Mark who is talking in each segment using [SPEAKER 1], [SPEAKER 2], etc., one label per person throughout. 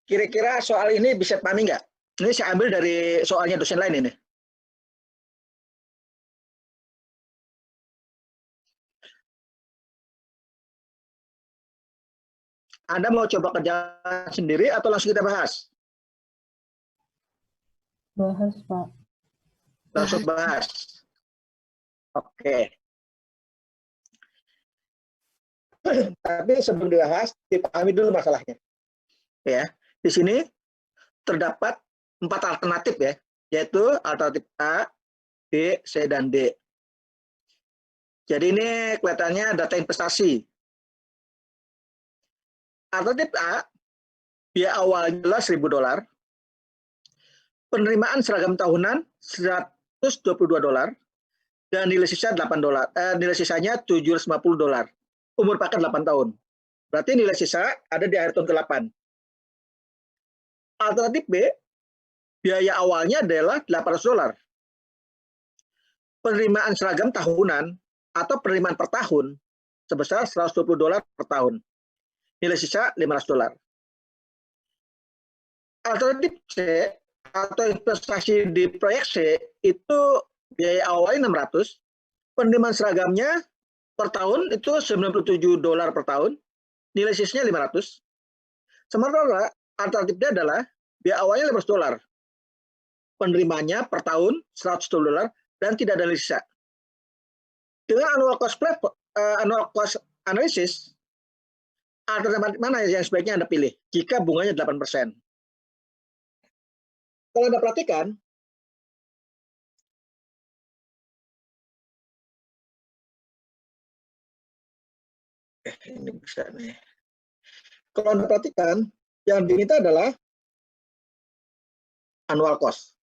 [SPEAKER 1] Kira-kira soal ini bisa pahami nggak? Ini saya ambil dari soalnya dosen lain ini. Anda mau coba kerjakan sendiri atau langsung kita bahas?
[SPEAKER 2] Bahas, Pak.
[SPEAKER 1] Langsung bahas. Oke. Tapi sebelum dibahas, dipahami dulu masalahnya. Ya, di sini terdapat 4 alternatif ya, yaitu alternatif A, B, C, dan D. Jadi ini kelihatannya data investasi. Alternatif A, biaya awalnya adalah $1.000, penerimaan seragam tahunan $122, dan nilai sisa $8. Nilai sisanya $750. Umur paket 8 tahun. Berarti nilai sisa ada di akhir tahun ke-8. Alternatif B, biaya awalnya adalah $800. Penerimaan seragam tahunan atau penerimaan per tahun sebesar $120 per tahun. Nilai sisa $500. Alternatif C atau investasi di proyek C itu biaya awalnya $600, penerimaan seragamnya per tahun itu $97 per tahun, nilai sisanya $500. Sementara alternatifnya adalah biaya awalnya $500, penerimanya per tahun $100 dan tidak ada nilai sisa. Dengan annual cost analysis, alternatif mana yang sebaiknya Anda pilih jika bunganya 8%? Kalau Anda perhatikan, ini bisa nih. Kalau Anda perhatikan, yang diminta adalah annual cost.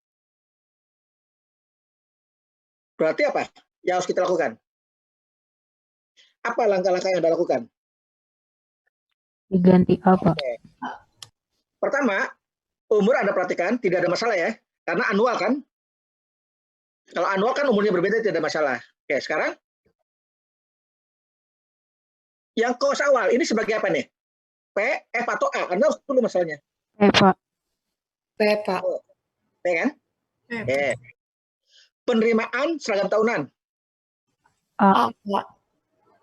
[SPEAKER 1] Berarti apa yang harus kita lakukan? Apa langkah-langkah yang Anda lakukan?
[SPEAKER 2] Diganti apa?
[SPEAKER 1] Oke. Pertama, umur Anda perhatikan tidak ada masalah ya, karena annual kan. Kalau annual kan umurnya berbeda tidak ada masalah. Oke, sekarang yang cost awal ini sebagai apa nih? P, F atau A? Anda harus dulu masalahnya.
[SPEAKER 2] Pak.
[SPEAKER 3] P, Pak.
[SPEAKER 1] P kan? Oke. Penerimaan seragam tahunan.
[SPEAKER 2] A.
[SPEAKER 3] Pak.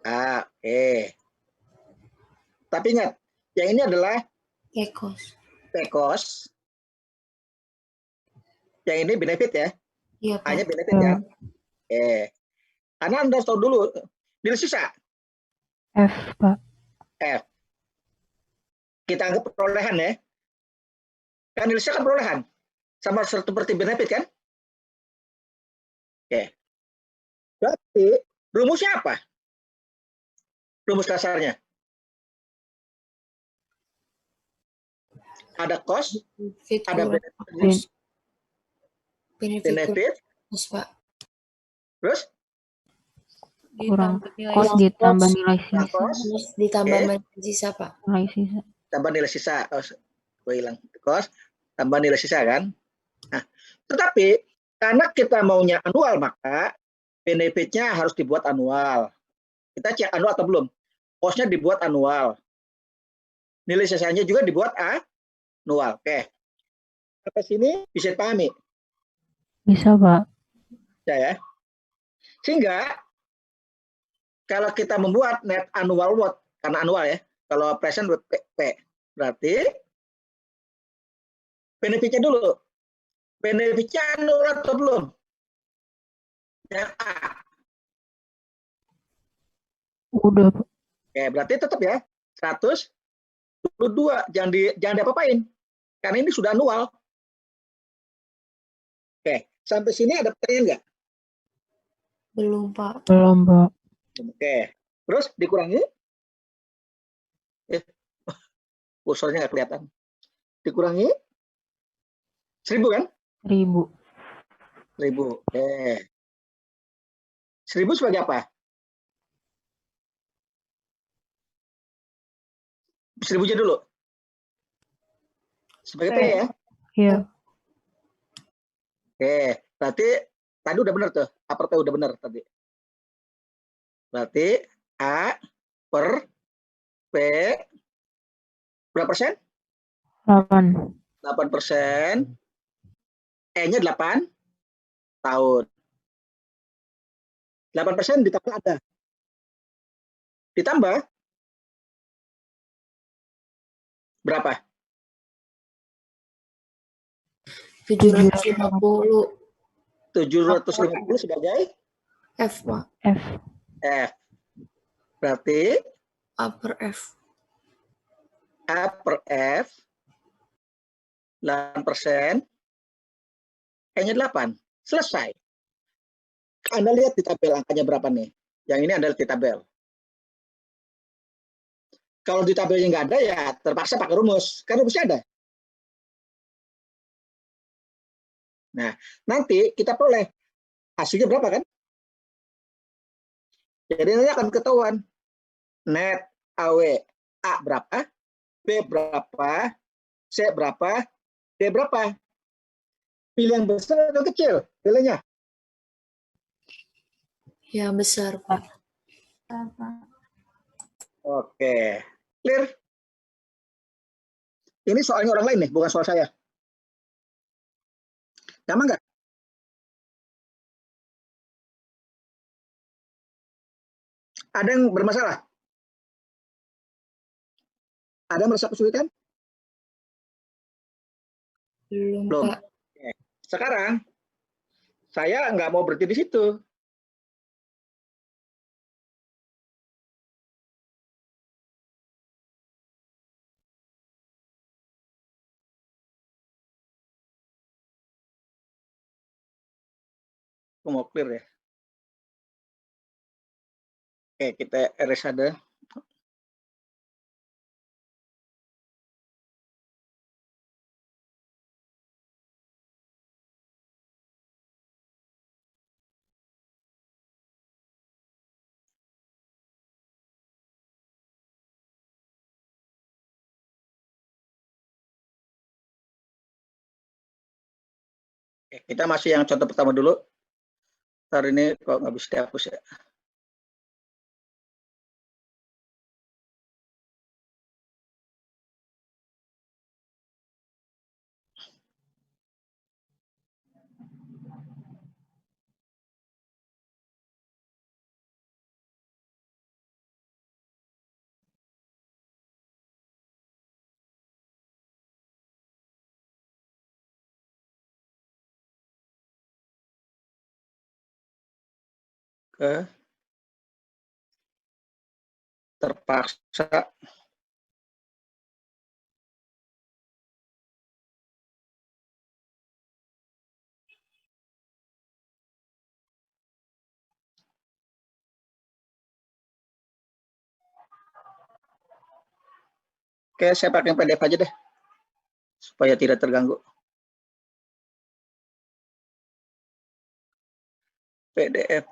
[SPEAKER 1] Ah, oke. Tapi ingat, yang ini adalah P-cost. Yang ini benefit ya.
[SPEAKER 3] Iya, Pak.
[SPEAKER 1] Hanya benefit ya. Oke. Karena Anda harus tahu dulu nilai sisa.
[SPEAKER 2] F, Pak.
[SPEAKER 1] F. Kita anggap perolehan ya. Kan nilai sisa kan perolehan. Sama seperti benefit kan? Oke. Berarti rumusnya apa? Rumus dasarnya. Ada cost, ada benefit,
[SPEAKER 3] Pak.
[SPEAKER 1] terus
[SPEAKER 2] Kurang cost ditambah nilai sisa.
[SPEAKER 3] Terus ditambah nilai sisa, Pak.
[SPEAKER 2] Nilai sisa.
[SPEAKER 1] Tambah nilai sisa. Oh, gue hilang. Cost, tambah nilai sisa kan? Nah, tetapi karena kita maunya annual, maka benefitnya harus dibuat annual. Kita cek annual atau belum. Cost-nya dibuat annual. Nilai sisanya juga dibuat annual. Oke. Sampai sini bisa dipahami?
[SPEAKER 2] Bisa, Pak.
[SPEAKER 1] Ya. Sehingga kalau kita membuat net annual worth, karena annual ya, kalau present worth P, berarti benefitnya dulu. Benefitnya annual atau belum? Yang A.
[SPEAKER 2] Udah, Pak.
[SPEAKER 1] Oke, berarti tetap ya 122. Jangan diapa-apain. Karena ini sudah annual. Oke, sampai sini ada pertanyaan nggak?
[SPEAKER 3] Belum, Pak.
[SPEAKER 2] Belum, Pak.
[SPEAKER 1] Oke, terus dikurangi. Kursornya nggak kelihatan. Dikurangi 1000 kan?
[SPEAKER 2] 1000.
[SPEAKER 1] 1000. Oke. 1000 sebagai apa? 1000-nya dulu. Sebagai P ya?
[SPEAKER 2] Iya.
[SPEAKER 1] Oke, berarti tadi udah benar tuh. A per P udah benar tadi. Berarti A per P berapa persen?
[SPEAKER 2] 8.
[SPEAKER 1] 8%. E-nya 8 tahun. 8% ditambah ada. Ditambah berapa?
[SPEAKER 3] 750
[SPEAKER 1] 750 sebagai
[SPEAKER 3] F, Pak.
[SPEAKER 2] F.
[SPEAKER 1] F. Berarti
[SPEAKER 3] Upper F.
[SPEAKER 1] A per F 8%, E-nya 8. Selesai. Anda lihat di tabel angkanya berapa nih. Yang ini adalah di tabel. Kalau di tabelnya nggak ada, ya terpaksa pakai rumus. Kan rumusnya ada. Nah, nanti kita peroleh hasilnya berapa kan? Jadi nanti akan ketahuan net AW A berapa, B berapa, C berapa, D berapa. Pilih yang besar atau kecil pilihnya?
[SPEAKER 3] Yang besar, Pak.
[SPEAKER 1] Oke, clear. Ini soalnya orang lain nih, bukan soal saya. Gampang nggak? Ada yang bermasalah? Ada yang merasa kesulitan?
[SPEAKER 3] Belum, Pak.
[SPEAKER 1] Oke. Sekarang saya nggak mau berhenti di situ. Aku mau clear ya. Oke, kita erase ada. Oke, kita masih yang contoh pertama dulu. Ntar ini kok nggak bisa dihapus ya. Ke terpaksa Oke, saya pakai yang PDF aja deh, supaya tidak terganggu. PDF.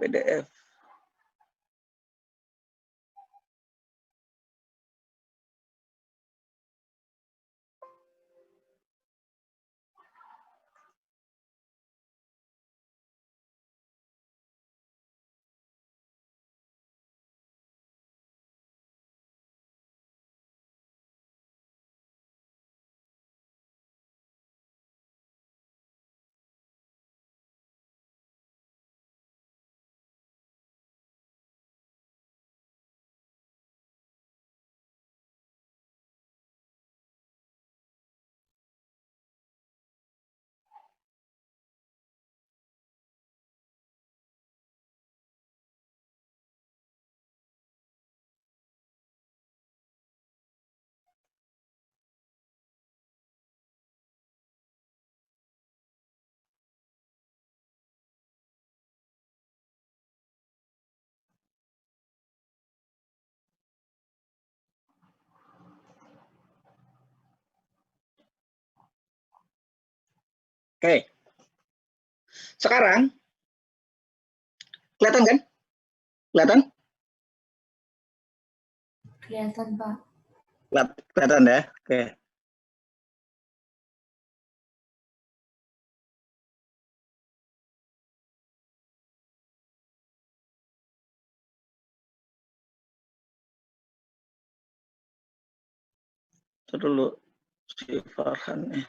[SPEAKER 1] Oke, sekarang kelihatan kan? Kelihatan?
[SPEAKER 3] Kelihatan, Pak.
[SPEAKER 1] Kelihatan ya? Oke. Itu dulu. Si Farhan.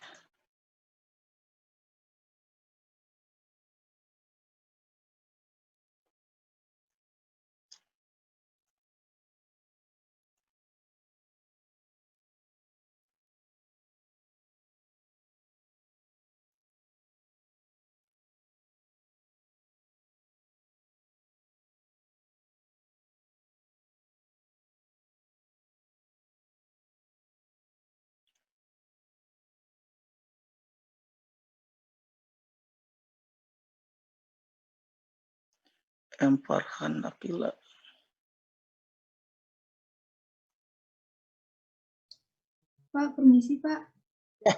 [SPEAKER 1] M. Farhan Akila.
[SPEAKER 4] Pak, permisi Pak.
[SPEAKER 1] Ya.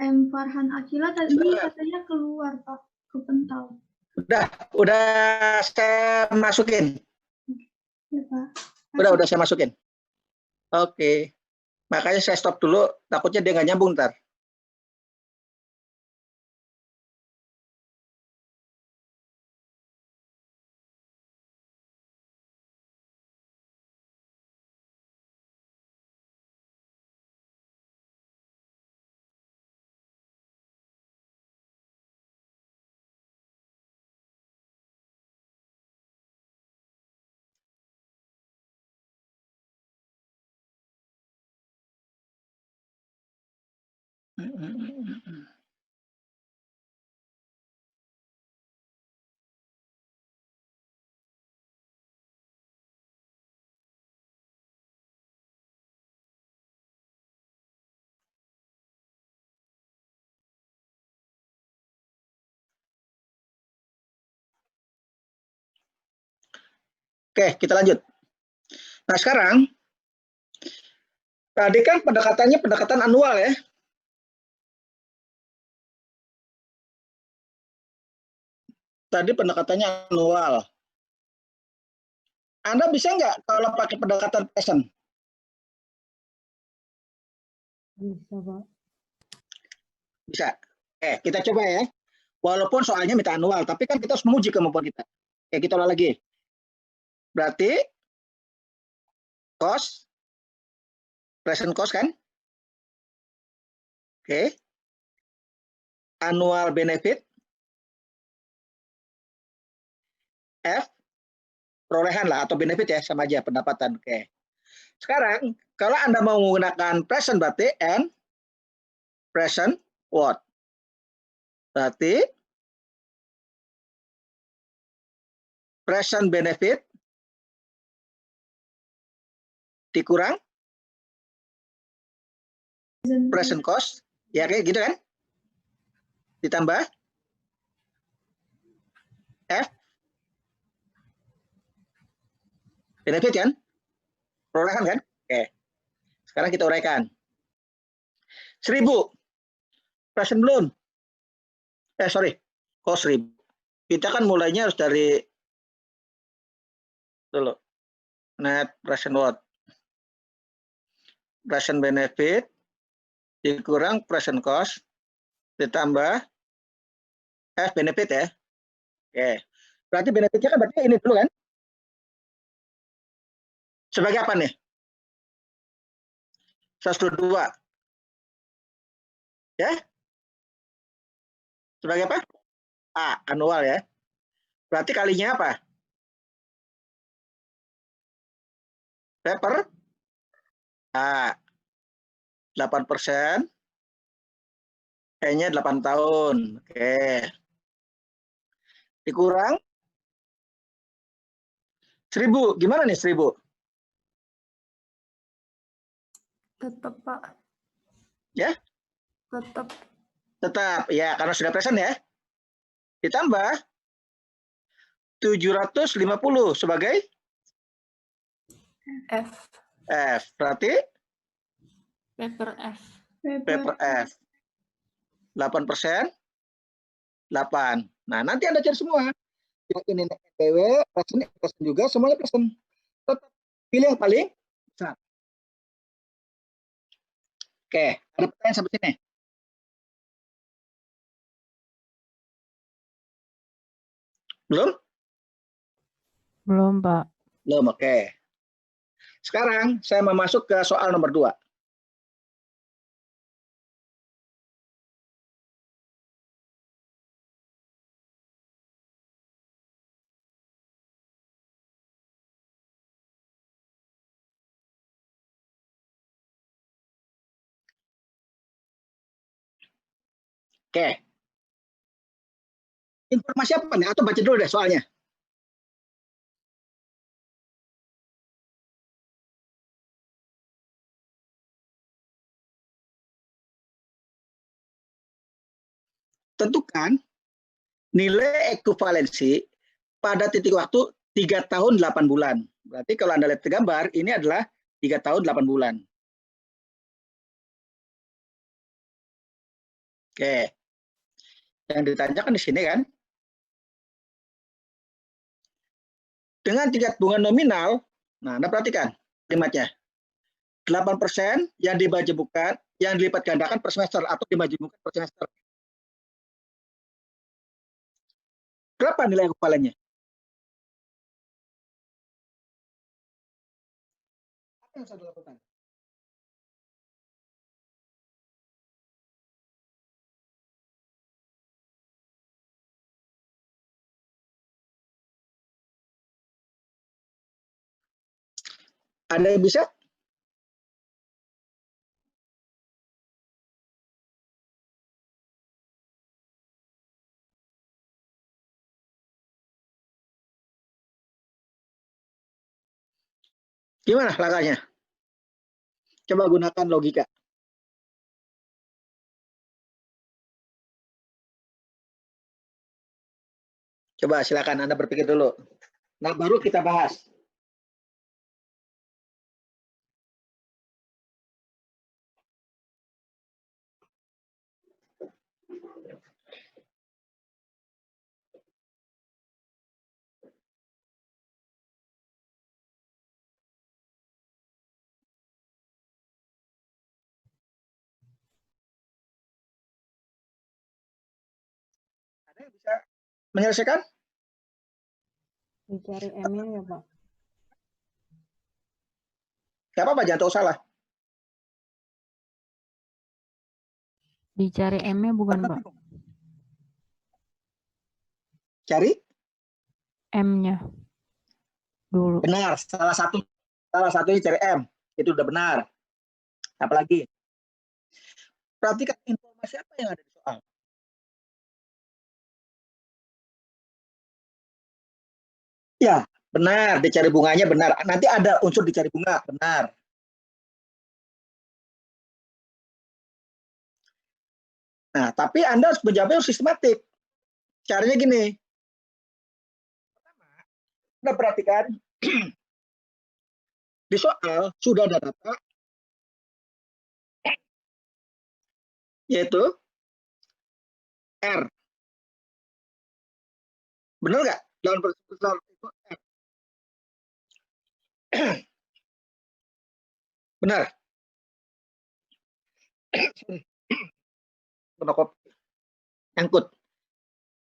[SPEAKER 4] M. Farhan Akila tadi katanya keluar Pak, kepentau.
[SPEAKER 1] Udah saya masukin.
[SPEAKER 4] Ya Pak.
[SPEAKER 1] Udah saya masukin. Oke. Makanya saya stop dulu, takutnya dia nggak nyambung ntar. Oke, kita lanjut. Nah, sekarang tadi kan pendekatannya pendekatan anual ya. Tadi pendekatannya anual. Anda bisa nggak kalau pakai pendekatan present?
[SPEAKER 2] Bisa, Pak.
[SPEAKER 1] Bisa. Kita coba ya. Walaupun soalnya minta anual, tapi kan kita harus menguji kemampuan kita. Kita ulang lagi. Berarti cost, present cost kan? Annual benefit, F, perolehan lah atau benefit ya, sama aja pendapatan. Sekarang kalau Anda mau menggunakan present berarti N, present what? Berarti present benefit dikurang present cost, ya kayak gitu kan? Ditambah F, benefit kan? Perolehan kan? Sekarang kita uraikan. 1.000 present loan. Kok 1.000? Kita kan mulainya harus dari dulu. Net present what? Present benefit dikurang present cost ditambah F benefit ya. Berarti benefitnya kan berarti ini dulu kan? Sebagai apa nih? 122. Ya? Sebagai apa? Anual ya. Berarti kalinya apa? Per 8%. E-nya 8 tahun. Dikurang 1.000. Gimana nih 1.000?
[SPEAKER 4] Tetap Pak.
[SPEAKER 1] Ya?
[SPEAKER 4] Tetap
[SPEAKER 1] ya, karena sudah present ya. Ditambah 750 sebagai
[SPEAKER 3] F.
[SPEAKER 1] Berarti
[SPEAKER 3] Paper F.
[SPEAKER 1] paper F. 8%. 8. Nah, nanti Anda cari semua. Yang ini NPW, present juga, semuanya present. Tetap pilih yang paling besar. Ada pertanyaan sampai sini? Belum?
[SPEAKER 2] Belum, Pak.
[SPEAKER 1] Belum, Sekarang saya mau masuk ke soal nomor 2. Oke. Informasi apa nih? Atau baca dulu deh soalnya. Tentukan nilai ekuivalensi pada titik waktu 3 tahun 8 bulan. Berarti kalau Anda lihat gambar, ini adalah 3 tahun 8 bulan. Oke. Yang ditanyakan di sini kan, dengan tingkat bunga nominal, nah Anda perhatikan kalimatnya. 8% yang dimajemukkan, yang dilipat gandakan per semester atau dimajemukkan per semester. Berapa nilai ekuivalennya? Apa yang harus dilakukan? Ada yang bisa? Gimana langkahnya? Coba gunakan logika. Coba silakan Anda berpikir dulu. Nah, baru kita bahas. Ada yang bisa menyelesaikan?
[SPEAKER 2] Dicari M-nya ya, Pak.
[SPEAKER 1] Gak apa-apa, jangan tahu salah.
[SPEAKER 2] Dicari M-nya bukan, Pak.
[SPEAKER 1] Cari?
[SPEAKER 2] M-nya dulu.
[SPEAKER 1] Benar, salah satunya cari M. Itu udah benar. Apalagi? Perhatikan informasi apa yang ada di soal. Ya, benar, dicari bunganya benar. Nanti ada unsur dicari bunga, benar. Nah, tapi Anda harus menjawabnya sistematik. Caranya gini. Pertama, Anda perhatikan di soal sudah ada data, yaitu R. Benar nggak? Dalam persoalan itu R. Benar. Nyangkut.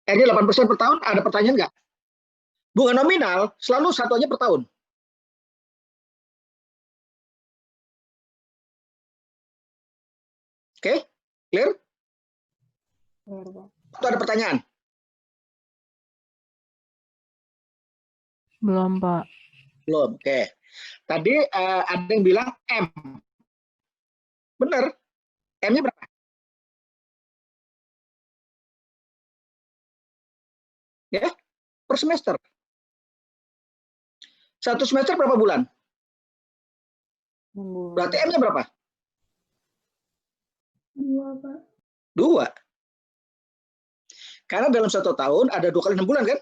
[SPEAKER 1] R-nya 8% per tahun, ada pertanyaan nggak? Bunga nominal selalu satuannya per tahun. Oke? Clear?
[SPEAKER 2] Clear, Pak.
[SPEAKER 1] Atau ada pertanyaan?
[SPEAKER 2] Belum, Pak.
[SPEAKER 1] Belum. Oke. Tadi ada yang bilang M. Benar. M-nya berapa? Ya, per semester. Satu semester berapa bulan?
[SPEAKER 2] 6 bulan.
[SPEAKER 1] Berarti M-nya berapa?
[SPEAKER 4] 2, Pak.
[SPEAKER 1] 2. Karena dalam 1 tahun ada 2 kali 6 bulan kan?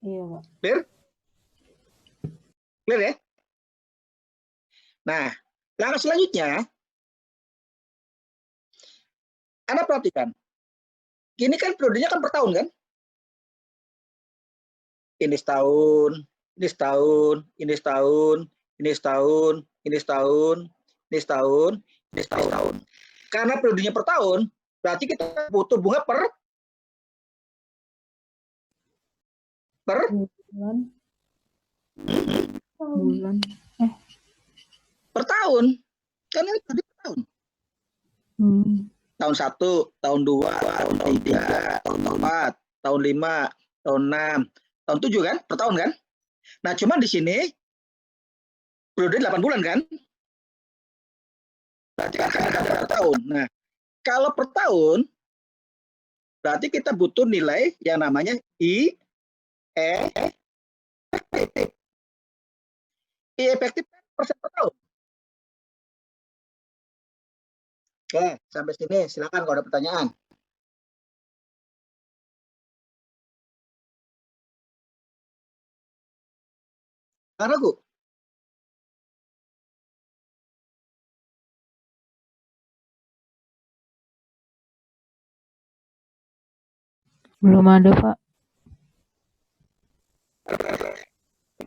[SPEAKER 2] Iya, Pak.
[SPEAKER 1] Clear? Clear ya? Nah, langkah selanjutnya, Anda perhatikan. Ini kan periodenya kan per tahun kan? Ini setahun, ini setahun, ini setahun, ini setahun, ini setahun, ini setahun, ini setahun. Karena periodenya per tahun, berarti kita butuh bunga per
[SPEAKER 2] bulan. Bulan.
[SPEAKER 1] per tahun. Kan ini tadi per tahun. Tahun 1, tahun 2, tahun 3, tahun 4, tahun 5, tahun 6, tahun 7 kan? Per tahun kan? Nah, cuman di sini periode 8 bulan kan? Berarti kan ada per tahun. Nah, kalau per tahun, berarti kita butuh nilai yang namanya I efektif. I efektif kan persen per tahun. Oke, sampai sini silakan kalau ada pertanyaan. Nggak ragu?
[SPEAKER 2] Belum ada, Pak.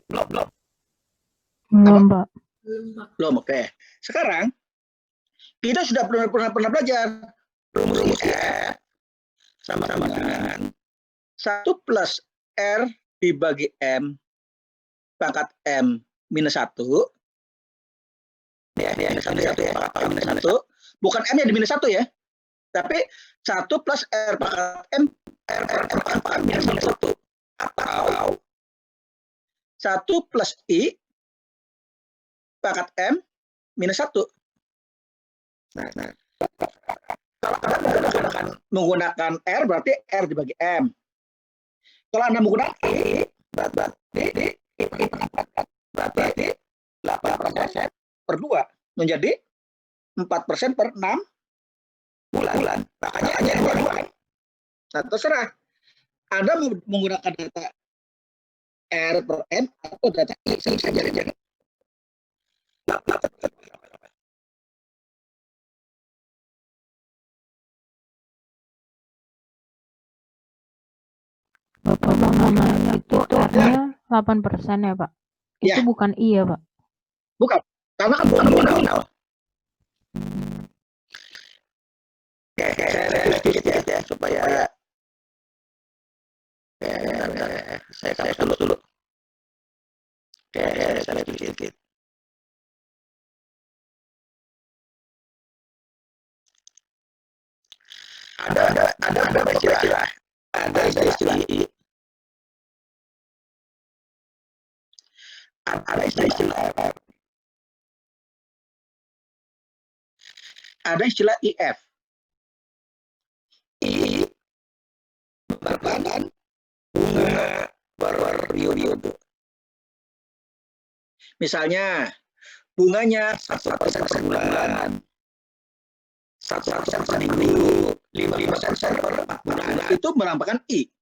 [SPEAKER 1] Belum.
[SPEAKER 2] Belum, Pak.
[SPEAKER 3] Belum, Pak.
[SPEAKER 1] Belum, oke. Sekarang kita sudah pernah belajar rumus IF sama-sama dengan 1 plus R dibagi M pangkat M minus 1. Ya, minus 1 ya, minus 1. Bukan M-nya di minus 1 ya. Tapi 1 plus R pangkat M pangkat minus 1. Atau 1 plus I pangkat M minus 1. Nah, kalau Anda menggunakan R berarti R dibagi M. Kalau Anda menggunakan I berarti 8% per 2 menjadi 4% per 6 bulan. Makanya 2 bulan. Nah, terserah. Anda menggunakan data R per M atau data I saja.
[SPEAKER 2] Bapak mau nanya itu R-nya 8% ya, Pak? Itu
[SPEAKER 1] Ya.
[SPEAKER 2] bukan I ya, Pak?
[SPEAKER 1] Bukan. Karena kan bukan nominal. Saya sedikit ya supaya saya kasih dulu. Saya sedikit. Ada istilah. Ada istilah I. Ada istilah F. Ada istilah IF. I merupakan bunga berperiode. Misalnya bunganya 1% per bulan, 1% per minggu, 5% per 4 bulan. Itu melambangkan I.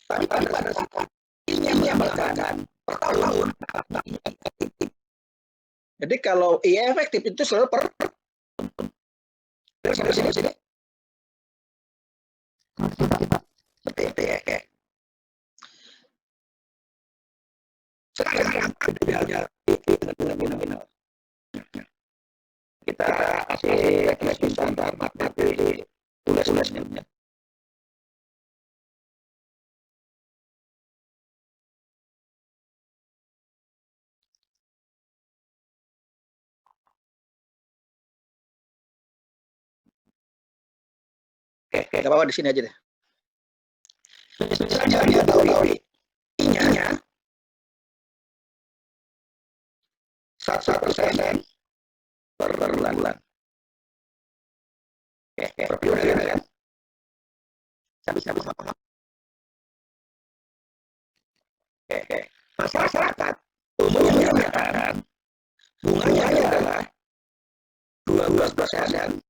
[SPEAKER 1] Tapi pada saat I-nya melambangkan per tahun. Jadi kalau I efektif itu selalu per sini. Seperti itu ya. Sekarang belajar nominal. Kita kasih sebentar materi tulis-tulisnya. Oke, nggak apa-apa di sini aja deh. Misalnya dia tahu I-nya 1% per bulan. Per periode kan. Habis apa? Masyarakat umumnya mengatakan bunganya adalah 12%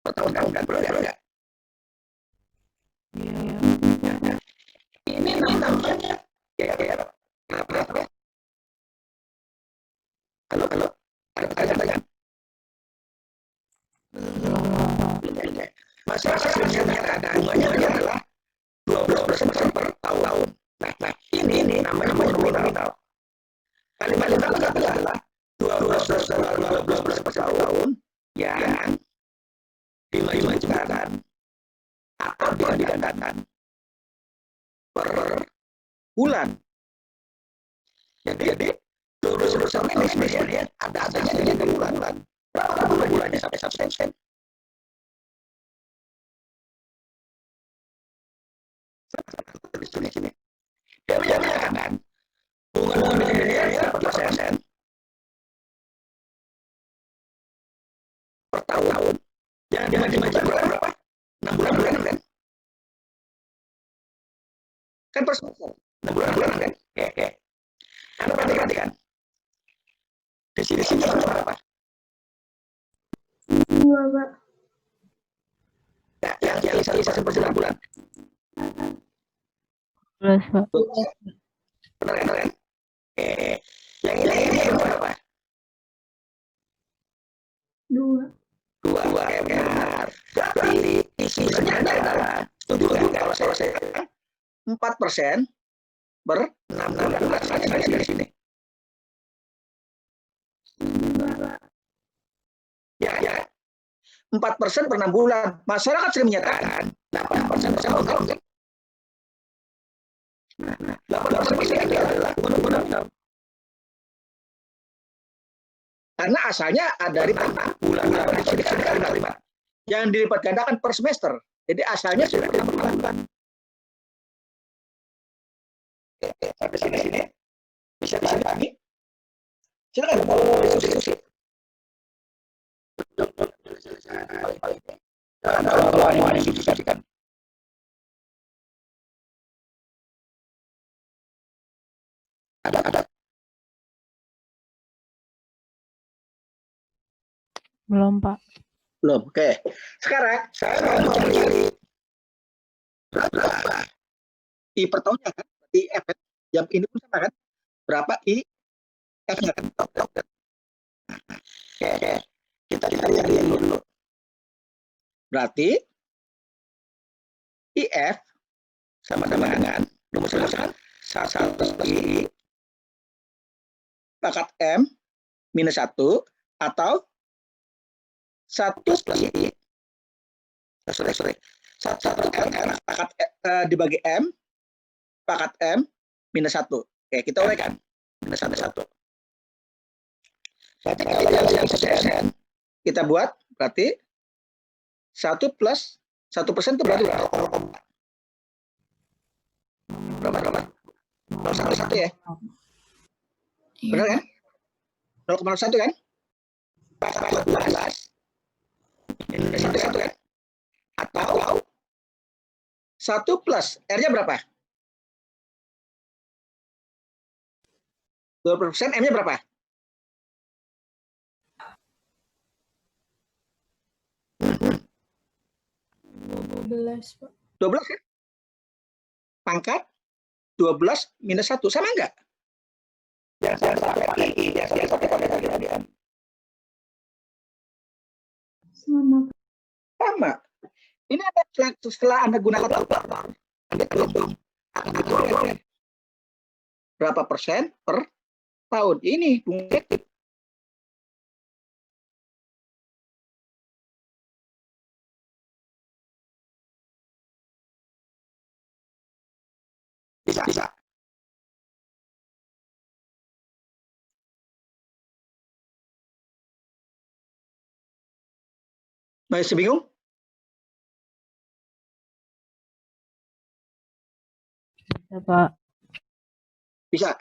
[SPEAKER 1] per tahun dan periode. Ini namanya apa? Kalau ada pertanyaan. Masyarakat menyatakan bunganya adalah 12% per tahun. Nah, ini namanya nominal. Kalimat adalah 12% per tahun yang dimajukan atau digandakan per bulan. Jadi lurus-lurusan ini sebenarnya ada di bulan. Berapa bulannya sampai 1%? Di sini. Dia menyatakan bunga nominalnya 4%. Kan per semester. 6 bulan kan? Oke. Anda perhatikan. Di sini berapa?
[SPEAKER 4] 2, Pak.
[SPEAKER 1] Yang 1% per 9 bulan.
[SPEAKER 2] 12, Pak.
[SPEAKER 1] Benar kan? Oke. Yang ini berapa?
[SPEAKER 4] 2.
[SPEAKER 1] 2. Benar. Berarti isinya adalah, setuju kan kalau saya 4% per 6 bulan di sini. Ya. 4% per 6 bulan. Masyarakat sering menyatakan 8% per tahun. 8% itu adalah benar-benar. Karena asalnya ada dari bulan kali 5. Yang dilipat gandakan per semester. Jadi asalnya sudah 6 bulan. Sampai sini. Bisa dipahami? Silakan mau diskusi. Ada.
[SPEAKER 2] Belum, Pak.
[SPEAKER 1] Belum. Oke. Sekarang saya mau mencari berapa I per tahunnya kan? Berarti F yang ini pun sama kan? Berapa I F-nya kan? Oke. Kita cari dulu. Berarti IF sama-sama dengan rumusnya kan 1 I pangkat M minus 1 atau 1 plus I. Sorry. 1 M pangkat dibagi M pangkat M minus 1. Oke, kita uraikan. Minus 1. Berarti kalau yang persen kita buat berarti 1 plus 1% itu berarti berapa? 0,1 ya? Benar kan? 0,1 kan? 14 minus 1 kan? Atau 1 plus R-nya berapa? 20%, M-nya berapa?
[SPEAKER 3] 12, Pak.
[SPEAKER 1] 12 kan? Pangkat 12 minus 1. Sama enggak? Jangan sampai pakai I. Jangan sampai pakai tadi. Sama. Ini ada setelah Anda gunakan kalkulator. Anda hitung. Berapa persen per tahun? Ini objektif. Bisa. Masih bingung?
[SPEAKER 2] Bisa, Pak.
[SPEAKER 1] Bisa.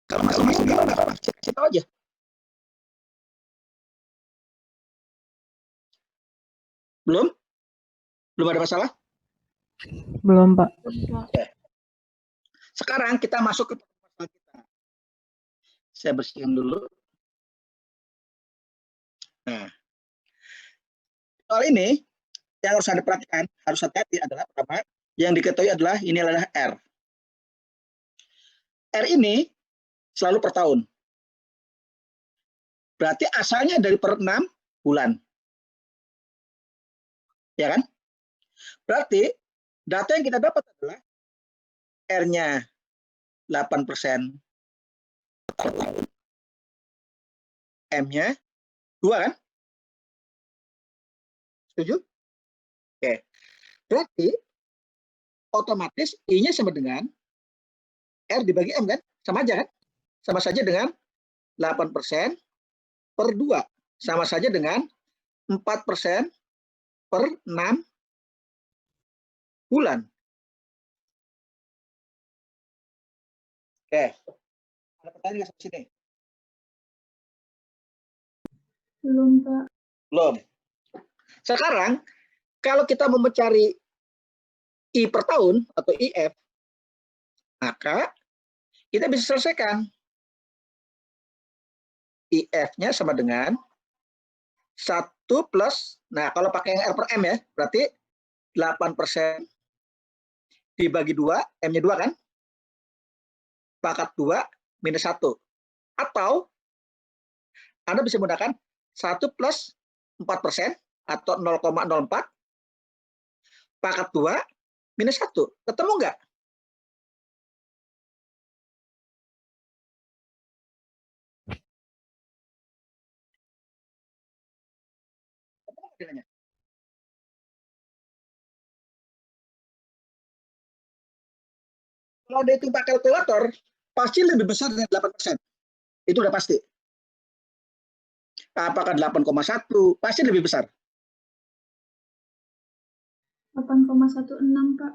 [SPEAKER 1] Kalau masih gimana? Cek aja. Belum? Belum ada masalah?
[SPEAKER 2] Belum, Pak.
[SPEAKER 1] Oke. Sekarang kita masuk ke masalah kita. Saya bersihkan dulu. Nah, soal ini yang harus Anda perhatikan, harus hati-hati adalah pertama, yang diketahui adalah ini adalah R. R ini selalu per tahun. Berarti asalnya dari per 6 bulan. Ya kan? Berarti data yang kita dapat adalah R-nya 8% per tahun. M-nya 2 kan? Setuju? Oke. Berarti otomatis I-nya sama dengan R dibagi M kan? Sama aja kan? Sama saja dengan 8% per 2. Sama saja dengan 4% per 6 bulan. Oke. Ada pertanyaan nggak sampai sini?
[SPEAKER 4] Belum, Pak.
[SPEAKER 1] Belum. Sekarang, kalau kita mau mencari I per tahun atau IF, maka kita bisa selesaikan. IF-nya sama dengan 1 plus, nah kalau pakai yang R per M ya, berarti 8% dibagi 2, M-nya 2 kan? Pangkat 2 minus 1. Atau Anda bisa menggunakan 1 plus 4% atau 0,04 pangkat 2 minus 1. Ketemu nggak? Nilainya. Kalau dihitung pakai kalkulator, pasti lebih besar dari 8%. Itu udah pasti. Apakah 8,1? Pasti lebih besar.
[SPEAKER 4] 8,16, Pak.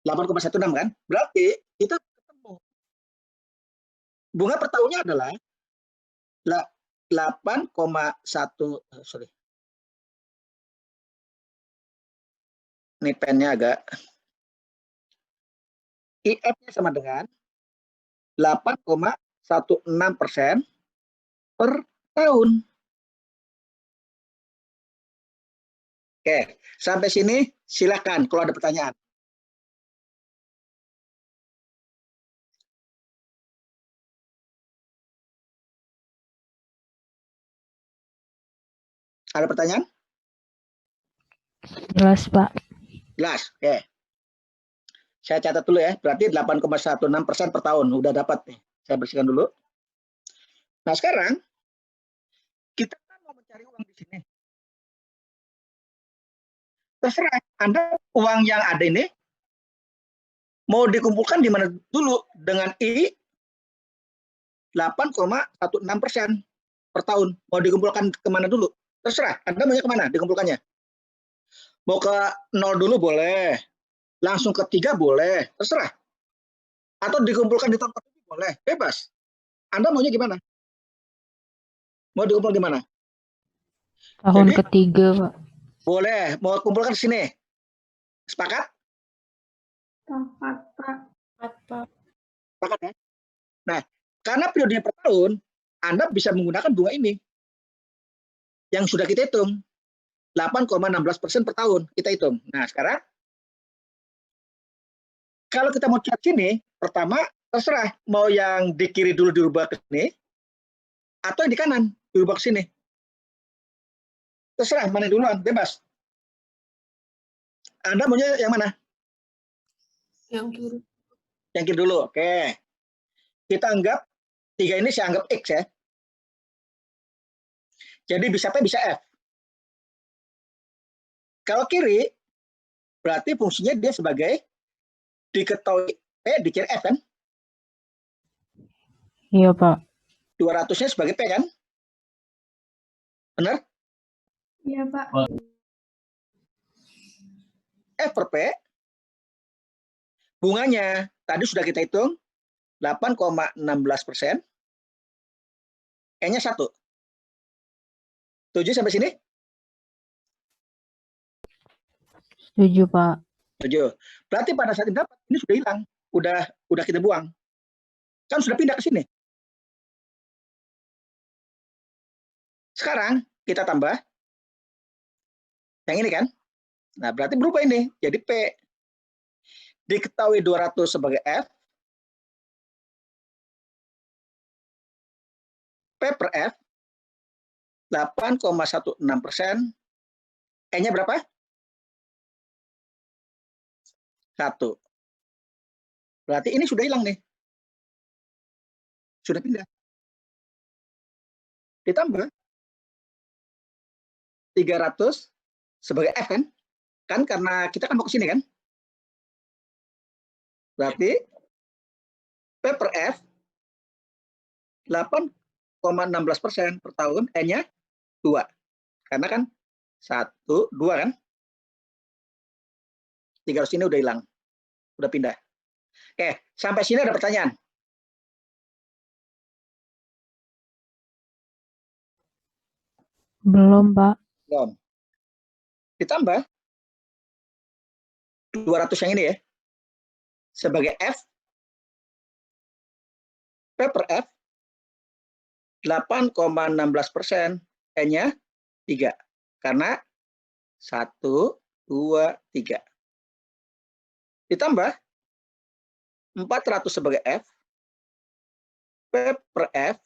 [SPEAKER 1] 8,16 kan? Berarti kita ketemu. Bunga per tahunnya adalah 8,1, sorry. Ini pennya agak. IF-nya sama dengan 8,16% per tahun. Oke, sampai sini silakan kalau ada pertanyaan. Ada pertanyaan?
[SPEAKER 2] Jelas, Pak.
[SPEAKER 1] Jelas. Oke. Saya catat dulu ya. Berarti 8,16% per tahun. Udah dapat nih. Saya bersihkan dulu. Nah, sekarang kita mau mencari uang di sini. Terserah Anda uang yang ada ini mau dikumpulkan di mana dulu dengan I 8,16% per tahun. Mau dikumpulkan kemana dulu? Terserah. Anda maunya kemana dikumpulkannya? Mau ke 0 dulu boleh. Langsung ke 3 boleh. Terserah. Atau dikumpulkan di tempat ini boleh. Bebas. Anda maunya gimana? Mau dikumpul di mana?
[SPEAKER 2] Tahun
[SPEAKER 1] Jadi,
[SPEAKER 2] ketiga, Pak.
[SPEAKER 1] boleh. Mau kumpulkan di sini. Sepakat?
[SPEAKER 4] Sepakat, Pak.
[SPEAKER 3] Pak.
[SPEAKER 1] Sepakat ya? Nah, karena periodenya per tahun, Anda bisa menggunakan bunga ini. Yang sudah kita hitung. 8,16% per tahun. Kita hitung. Nah, sekarang kalau kita mau cek sini, pertama terserah mau yang di kiri dulu dirubah ke sini atau yang di kanan dirubah ke sini. Terserah mana duluan, bebas. Anda maunya yang mana?
[SPEAKER 3] Yang kiri.
[SPEAKER 1] Yang kiri dulu. Oke. Kita anggap 3 ini saya anggap X ya. Jadi bisa P bisa F. Kalau kiri berarti fungsinya dia sebagai diketahui P dikira F kan?
[SPEAKER 2] Iya, Pak.
[SPEAKER 1] 200-nya sebagai P kan? Benar?
[SPEAKER 4] Iya, Pak.
[SPEAKER 1] F per P bunganya tadi sudah kita hitung 8,16%. E-nya 1. Setuju sampai sini?
[SPEAKER 2] Setuju, Pak.
[SPEAKER 1] Setuju. Berarti pada saat ini dapat ini sudah hilang, udah kita buang. Kan sudah pindah ke sini. Sekarang kita tambah yang ini kan. Nah, berarti berubah ini jadi P. Diketahui 200 sebagai F. P per F 8,16%. E-nya berapa? 1. Berarti ini sudah hilang nih. Sudah pindah. Ditambah 300 sebagai F kan? Kan karena kita kan mau ke sini kan? Berarti P per F 8,16% per tahun, E-nya 2. Karena kan 1, 2 kan? 300 ini udah hilang. Udah pindah. Oke, sampai sini ada pertanyaan?
[SPEAKER 2] Belum, Pak.
[SPEAKER 1] Belum. Ditambah 200 yang ini ya, sebagai F, P per F, 8,16%, N-nya 3. Karena 1, 2, 3. Ditambah 400 sebagai F, P per F,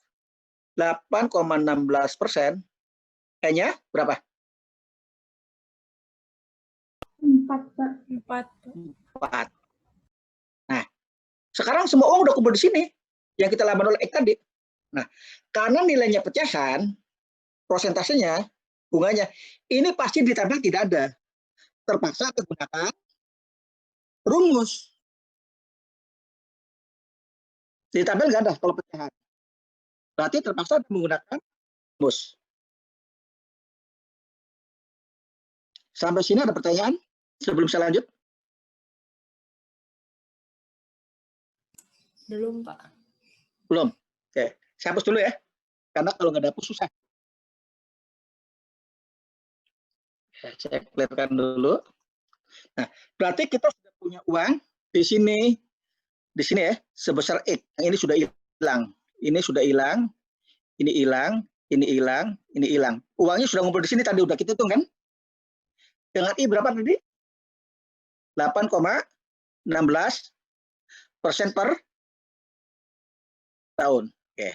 [SPEAKER 1] 8,16%, N-nya berapa?
[SPEAKER 4] 4, Pak.
[SPEAKER 3] 4.
[SPEAKER 1] 4. Nah, sekarang semua uang udah kumpul di sini, yang kita laban oleh X tadi. Nah, karena nilainya pecahan, prosentasenya, bunganya, ini pasti di tabel tidak ada. Terpaksa menggunakan rumus. Di tabel nggak ada kalau pecahan. Berarti terpaksa menggunakan rumus. Sampai sini ada pertanyaan sebelum saya lanjut?
[SPEAKER 3] Belum, Pak.
[SPEAKER 1] Belum. Oke, saya hapus dulu ya. Karena kalau nggak dihapus susah. Saya clearkan dulu. Nah, berarti kita sudah punya uang di sini ya, sebesar X. Yang ini sudah hilang. Ini sudah hilang. Ini hilang. Ini hilang. Ini hilang. Uangnya sudah ngumpul di sini tadi udah kita hitung kan? Dengan I berapa tadi? 8,16% per tahun. Oke.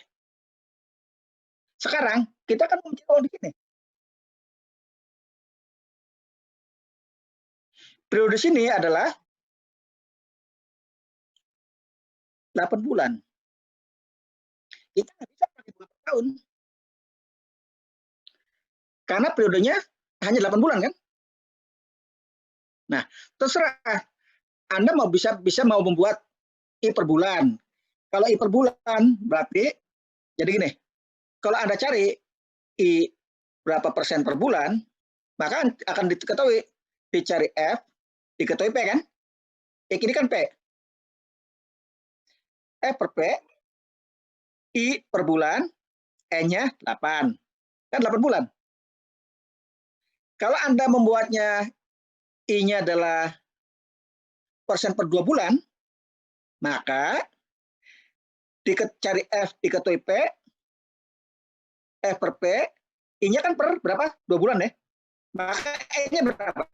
[SPEAKER 1] Sekarang kita kan mencari uang di sini. Periode sini adalah 8 bulan. Kita nggak bisa pakai berapa tahun. Karena periodenya hanya 8 bulan kan? Nah, terserah. Anda bisa mau membuat I per bulan. Kalau I per bulan berarti jadi gini. Kalau Anda cari I berapa persen per bulan, maka akan diketahui dicari F, diketahui P kan? X ini kan P. F per P, I per bulan, N-nya 8. Kan 8 bulan. Kalau Anda membuatnya I-nya adalah persen per 2 bulan, maka dicari F, diketahui P, F per P, I-nya kan per berapa? 2 bulan ya. Maka E-nya berapa?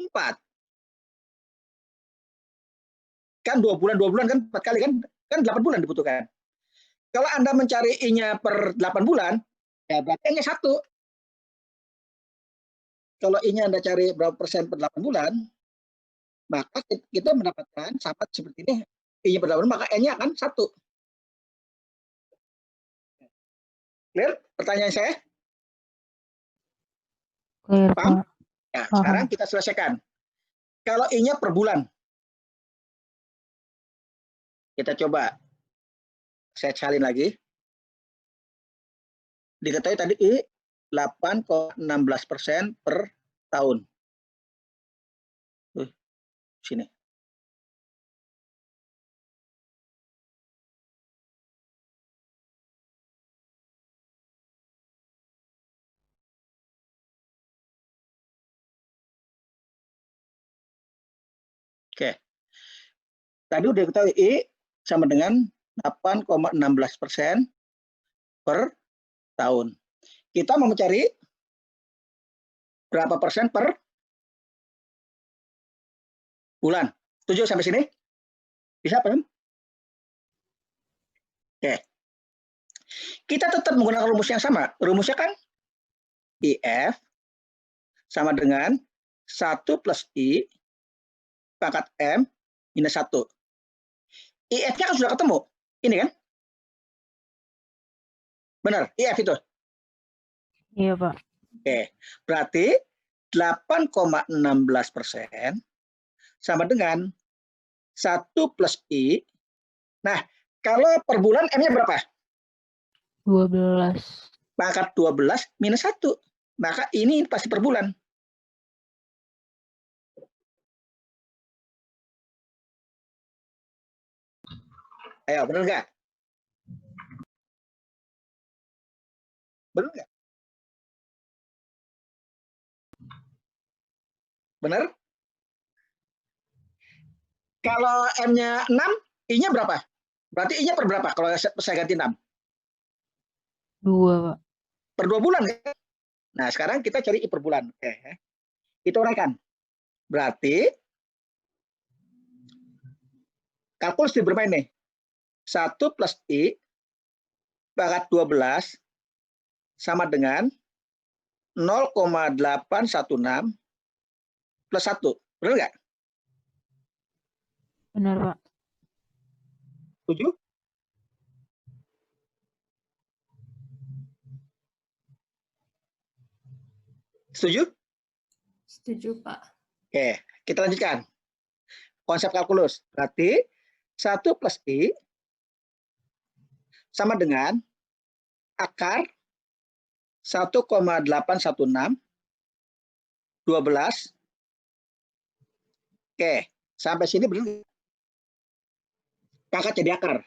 [SPEAKER 1] 4. Kan 2 bulan kan 4 kali kan 8 bulan dibutuhkan. Kalau Anda mencari I-nya per 8 bulan, ya berarti E-nya 1. Kalau I-nya Anda cari berapa persen per 8 bulan, maka kita mendapatkan sama seperti ini. I-nya per 8 bulan, maka N-nya akan 1. Clear pertanyaan saya?
[SPEAKER 2] Clear,
[SPEAKER 1] Paham?
[SPEAKER 2] Pak.
[SPEAKER 1] Ya,
[SPEAKER 2] Paham.
[SPEAKER 1] sekarang kita selesaikan. Kalau I-nya per bulan, kita coba. Saya salin lagi. Diketahui tadi I 8,16% per tahun. Sini. Oke. Tadi udah diketahui I sama dengan 8,16% per tahun. Kita mau mencari berapa persen per bulan. Setuju sampai sini? Bisa, paham? Oke. Kita tetap menggunakan rumus yang sama. Rumusnya kan IF sama dengan 1 plus I pangkat M minus 1. IF-nya kan sudah ketemu. Ini kan? Benar, IF itu.
[SPEAKER 2] Iya, Pak.
[SPEAKER 1] Oke, berarti 8,16% sama dengan 1 plus I. Nah, kalau per bulan M-nya berapa?
[SPEAKER 2] 12.
[SPEAKER 1] Pangkat 12 minus 1. Maka ini pasti per bulan. Ayo, benar nggak? Benar nggak? Benar? Kalau M-nya 6, I-nya berapa? Berarti I-nya per berapa kalau saya ganti 6?
[SPEAKER 2] 2, Pak.
[SPEAKER 1] Per 2 bulan kan? Nah, sekarang kita cari I per bulan. Oke. Kita uraikan. Berarti kalkulus bermain nih. 1 plus I pangkat 12 sama dengan 0,816 plus 1. Benar nggak?
[SPEAKER 2] Benar, Pak.
[SPEAKER 1] Setuju? Setuju?
[SPEAKER 3] Setuju, Pak.
[SPEAKER 1] Oke, kita lanjutkan. Konsep kalkulus. Berarti 1 plus I sama dengan akar 1,816 12. Oke, sampai sini benar. Pangkat jadi akar.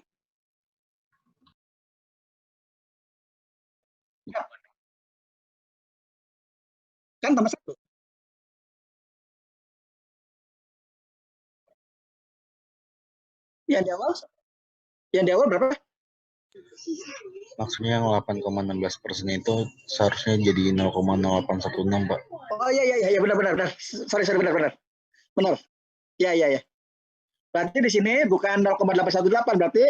[SPEAKER 1] Kan tambah 1. Yang di awal berapa?
[SPEAKER 5] Maksudnya yang 8,16% itu seharusnya jadi 0,0816, Pak.
[SPEAKER 1] Oh iya benar. Sorry benar. Ya. Berarti di sini bukan 0,818 berarti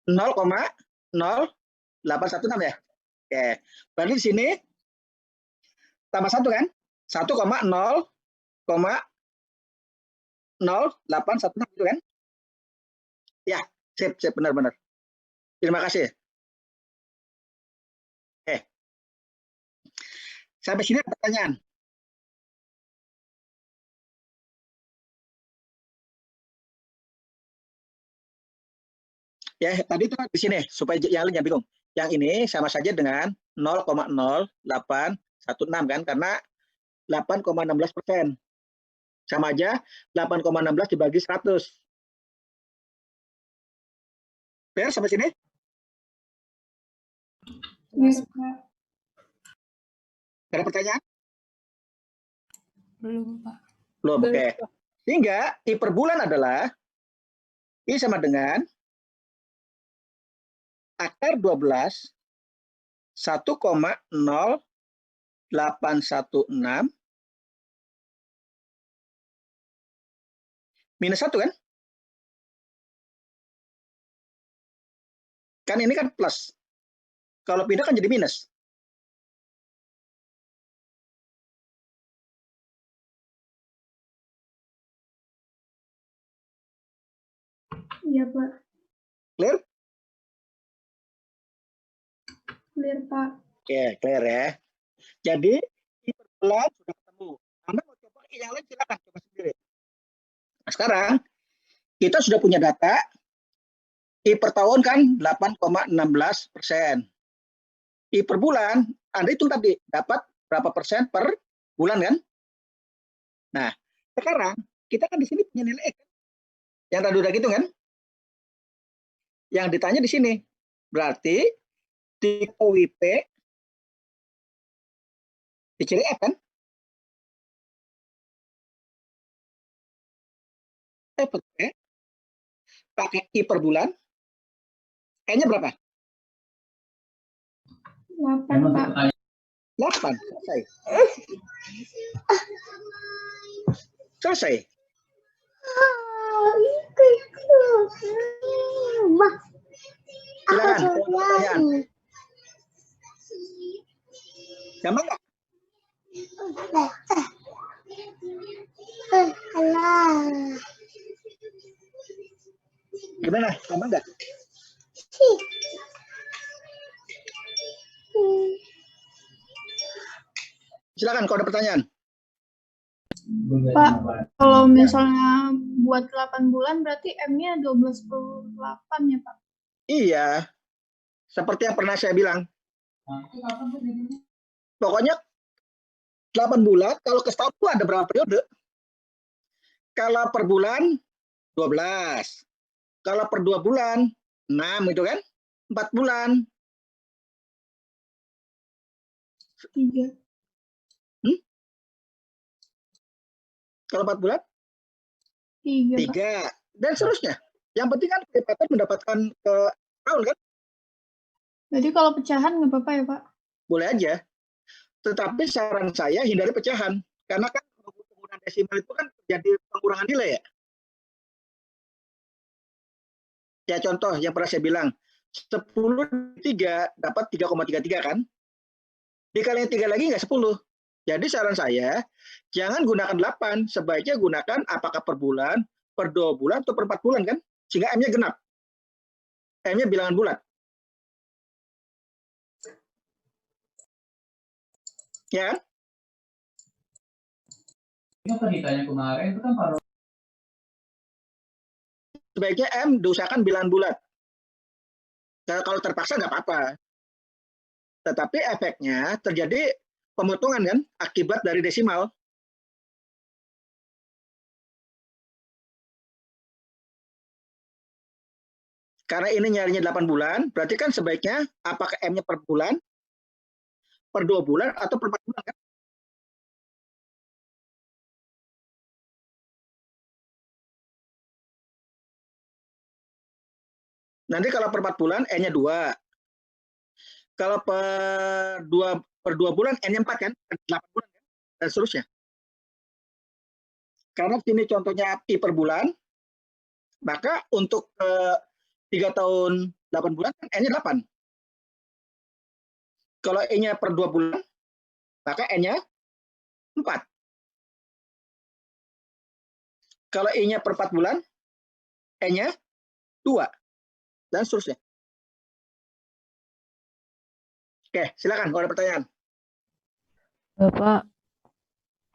[SPEAKER 1] 0,0816 ya. Oke. Berarti di sini tambah 1 kan? 1,0,0816 itu kan? Ya, sip benar. Terima kasih. Oke. Sampai sini ada pertanyaan. Ya, tadi itu di sini supaya yang lain jangan bingung. Yang ini sama saja dengan 0,0816 kan karena 8,16%. Sama aja 8,16 dibagi 100. Fair sampai sini?
[SPEAKER 4] Yes, Pak.
[SPEAKER 1] Ada pertanyaan?
[SPEAKER 3] Belum, Pak.
[SPEAKER 1] Belum, oke. Sehingga I per bulan adalah I sama dengan akar 12 1,0816 minus 1 kan? Kan ini kan plus. Kalau pindah kan jadi minus.
[SPEAKER 4] Iya, Pak.
[SPEAKER 1] Clear?
[SPEAKER 4] Clear, Pak.
[SPEAKER 1] Oke, clear ya. Jadi I per bulan sudah ketemu. Anda mau coba yang lain silakan coba sendiri. Nah, sekarang kita sudah punya data I per tahun kan 8,16%. I per bulan, Anda hitung tadi dapat berapa persen per bulan kan? Nah, sekarang kita kan di sini punya nilai X. Yang tadi udah gitu kan? Yang ditanya di sini. Berarti di OIP dicari F kan? Pakai I per bulan. E-nya berapa?
[SPEAKER 4] 8, Pak.
[SPEAKER 1] 8. Selesai. Selesai. Silakan. Pertanyaan. Gampang nggak? Gimana? Gampang nggak? Silakan kalau ada pertanyaan.
[SPEAKER 4] Pak, kalau misalnya buat 8 bulan berarti M-nya 12/8 ya, Pak?
[SPEAKER 1] Iya. Seperti yang pernah saya bilang. Pokoknya 8 bulan, kalau ke setahun itu ada berapa periode? Kalau per bulan 12. Kalau per 2 bulan 6 itu kan? 4 bulan.
[SPEAKER 4] 3.
[SPEAKER 1] Kalau 4 bulan?
[SPEAKER 4] 3, Pak.
[SPEAKER 1] 3. Dan seterusnya. Yang penting kan pattern mendapatkan ke tahun kan?
[SPEAKER 4] Jadi kalau pecahan nggak apa-apa ya, Pak?
[SPEAKER 1] Boleh aja. Tetapi saran saya hindari pecahan. Karena kan penggunaan desimal itu kan jadi pengurangan nilai ya. Ya contoh yang pernah saya bilang, 10/3 dapat 3,33 kan? Dikaliin 3 lagi nggak 10. Jadi saran saya, jangan gunakan 8, sebaiknya gunakan apakah per bulan, per 2 bulan, atau per 4 bulan kan? Sehingga M-nya genap. M-nya bilangan bulat. Ya kan?
[SPEAKER 6] Ini ditanya kemarin itu kan kalau
[SPEAKER 1] Sebaiknya M diusahakan bilangan bulat. Kalau terpaksa nggak apa-apa. Tetapi efeknya terjadi pemotongan kan akibat dari desimal. Karena ini nyarinya 8 bulan, berarti kan sebaiknya apakah M-nya per bulan, per 2 bulan, atau per 4 bulan kan? Nanti kalau per 4 bulan, N-nya 2. Kalau per 2 bulan, N-nya 4 kan? 8 bulan kan? Dan seterusnya. Karena sini contohnya I per bulan, maka untuk 3 tahun 8 bulan, N-nya 8. Kalau E-nya per 2 bulan, maka N-nya 4. Kalau I-nya per 4 bulan, N-nya 2. Dan seterusnya. Oke, silakan kalau ada pertanyaan.
[SPEAKER 2] Bapak,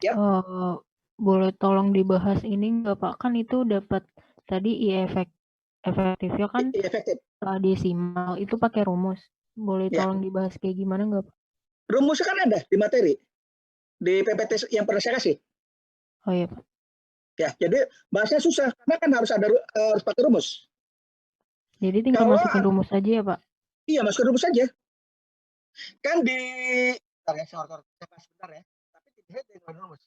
[SPEAKER 1] Yap.
[SPEAKER 2] boleh tolong dibahas ini nggak Pak? Kan itu dapat tadi efektifnya kan
[SPEAKER 1] Efektif.
[SPEAKER 2] desimal itu pakai rumus. Boleh
[SPEAKER 1] Ya.
[SPEAKER 2] tolong dibahas kayak gimana nggak Pak?
[SPEAKER 1] Rumusnya kan ada di materi. Di PPT yang pernah saya kasih.
[SPEAKER 2] Oh iya Pak.
[SPEAKER 1] Ya, jadi bahasanya susah karena kan harus pakai rumus.
[SPEAKER 2] Jadi tinggal
[SPEAKER 1] Kalau-
[SPEAKER 2] masukin rumus aja ya Pak?
[SPEAKER 1] Iya, masukin rumus saja. Kan di bentar ya, sebentar ya. Tapi di head dengan rumus.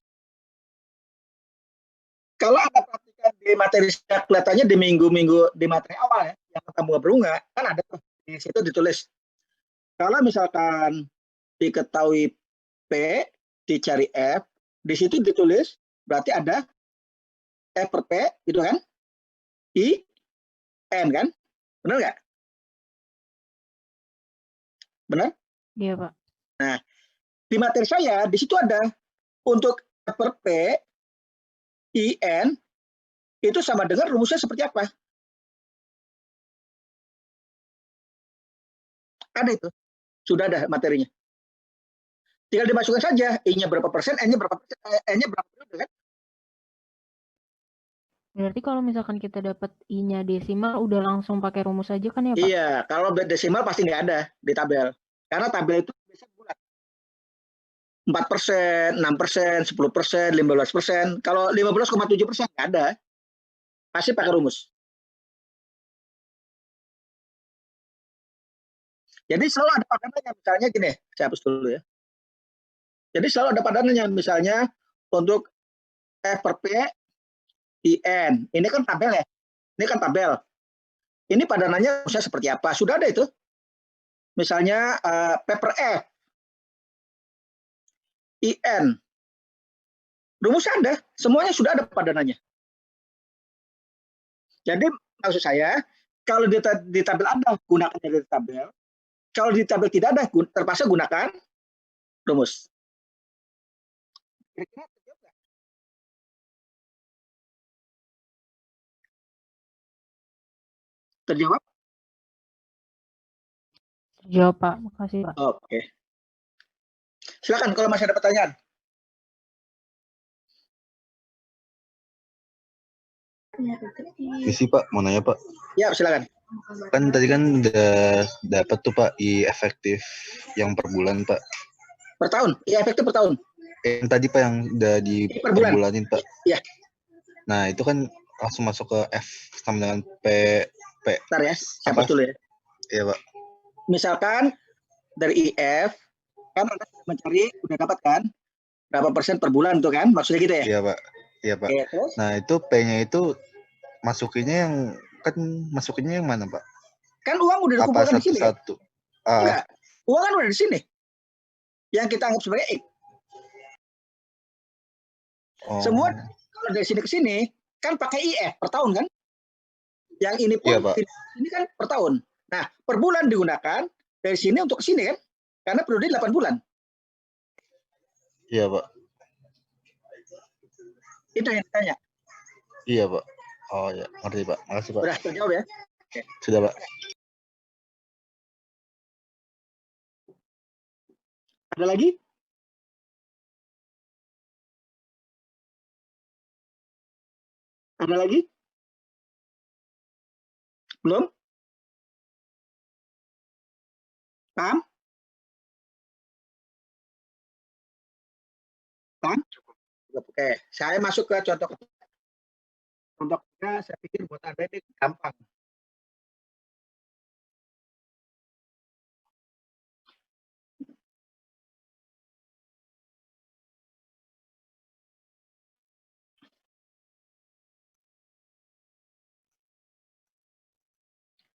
[SPEAKER 1] Kalau Anda perhatikan di materi saya kelihatannya di minggu-minggu di materi awal ya, yang ketemu berunga, kan ada tuh di situ ditulis. Kalau misalkan diketahui P, dicari F, di situ ditulis berarti ada F per P, gitu kan? I, N kan? Benar nggak? Benar?
[SPEAKER 2] Iya Pak.
[SPEAKER 1] Di materi saya, di situ ada untuk F per P, I, N, itu sama dengan rumusnya seperti apa? Ada itu. Sudah ada materinya. Tinggal dimasukkan saja, I-nya berapa persen, N-nya berapa persen, N-nya berapa persen, kan?
[SPEAKER 2] Berarti kalau misalkan kita dapat I-nya desimal udah langsung pakai rumus aja kan ya Pak?
[SPEAKER 1] Iya, kalau desimal pasti nggak ada di tabel. Karena tabel itu biasanya bulat. 4%, 6%, 10%, 15%. Kalau 15,7% nggak ada. Pasti pakai rumus. Jadi selalu ada padanannya. Misalnya gini, saya hapus dulu ya. Jadi selalu ada padanannya. Misalnya untuk F per P, I, N. Ini kan tabel ya. Ini kan tabel. Ini padanannya rumusnya seperti apa? Sudah ada itu. Misalnya P per F, I, N. Rumusnya ada. Semuanya sudah ada padanannya. Jadi maksud saya, kalau di tabel ada, gunakan dari tabel. Kalau di tabel tidak ada, terpaksa gunakan rumus. Kira-kira terjawab nggak? Terjawab?
[SPEAKER 2] Terjawab Pak. Makasih Pak.
[SPEAKER 1] Oke. Silakan kalau masih ada pertanyaan.
[SPEAKER 5] Isi Pak, mau nanya Pak.
[SPEAKER 1] Ya, silakan.
[SPEAKER 5] Kan tadi kan udah dapat tuh Pak I efektif yang per bulan Pak.
[SPEAKER 1] Per tahun? Iya, efektif per tahun.
[SPEAKER 5] Yang tadi Pak yang udah
[SPEAKER 1] Per bulan.
[SPEAKER 5] diperbulanin Pak.
[SPEAKER 1] Iya.
[SPEAKER 5] Nah itu kan langsung masuk ke F sama dengan P.
[SPEAKER 1] Bentar ya, saya
[SPEAKER 5] Apa?
[SPEAKER 1] hapus dulu ya.
[SPEAKER 5] Iya Pak.
[SPEAKER 1] Misalkan dari IF, kan Anda mencari, udah dapat kan? Berapa persen per bulan tuh kan? Maksudnya gitu ya?
[SPEAKER 5] Iya Pak. Iya, Pak.
[SPEAKER 1] Oke, terus?
[SPEAKER 5] Nah, itu P-nya itu masukinnya yang mana, Pak?
[SPEAKER 1] Kan uang udah
[SPEAKER 5] Apa
[SPEAKER 1] dikumpulkan di sini kan?
[SPEAKER 5] satu-satu? Ah,
[SPEAKER 1] Enggak. Uang kan udah di sini. Yang kita anggap sebagai X.
[SPEAKER 5] oh.
[SPEAKER 1] Semua kalau dari sini ke sini kan pakai IF per tahun kan? Yang ini pun
[SPEAKER 5] Iya, Pak.
[SPEAKER 1] ini kan per tahun. Nah, per bulan digunakan dari sini untuk ke sini kan? Karena periode 8 bulan.
[SPEAKER 5] Iya, Pak.
[SPEAKER 1] Itu yang ditanya.
[SPEAKER 5] Iya, Pak. Oh ya, ngerti, Pak. Makasih, Pak.
[SPEAKER 1] Udah terjawab ya?
[SPEAKER 5] Sudah, Pak.
[SPEAKER 1] Ada lagi? Ada lagi? Belum? Paham? Paham? Cukup. Oke, saya masuk ke contoh ketiga. Contoh ketiga, saya pikir buat Anda ini gampang.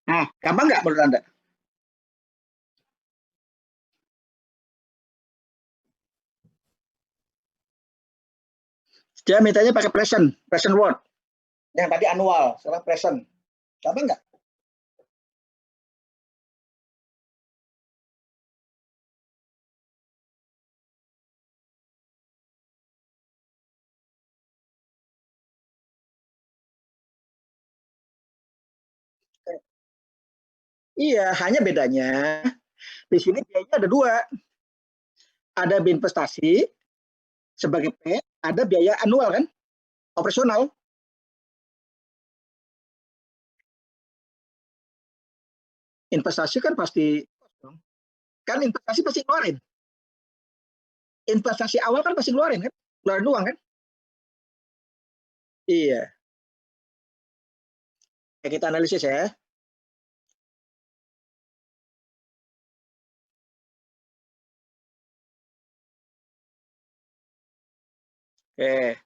[SPEAKER 1] Nah, gampang nggak menurut Anda? Dia mintanya pakai present word. Yang tadi annual, sekarang present. Gampang nggak? Iya, hanya bedanya di sini biayanya ada dua. Ada biaya investasi sebagai P, ada biaya anual kan, operasional. Investasi kan pasti, kan investasi pasti keluarin. Investasi awal kan pasti keluarin kan, keluarin uang kan. Iya. Oke, kita analisis ya. Oke,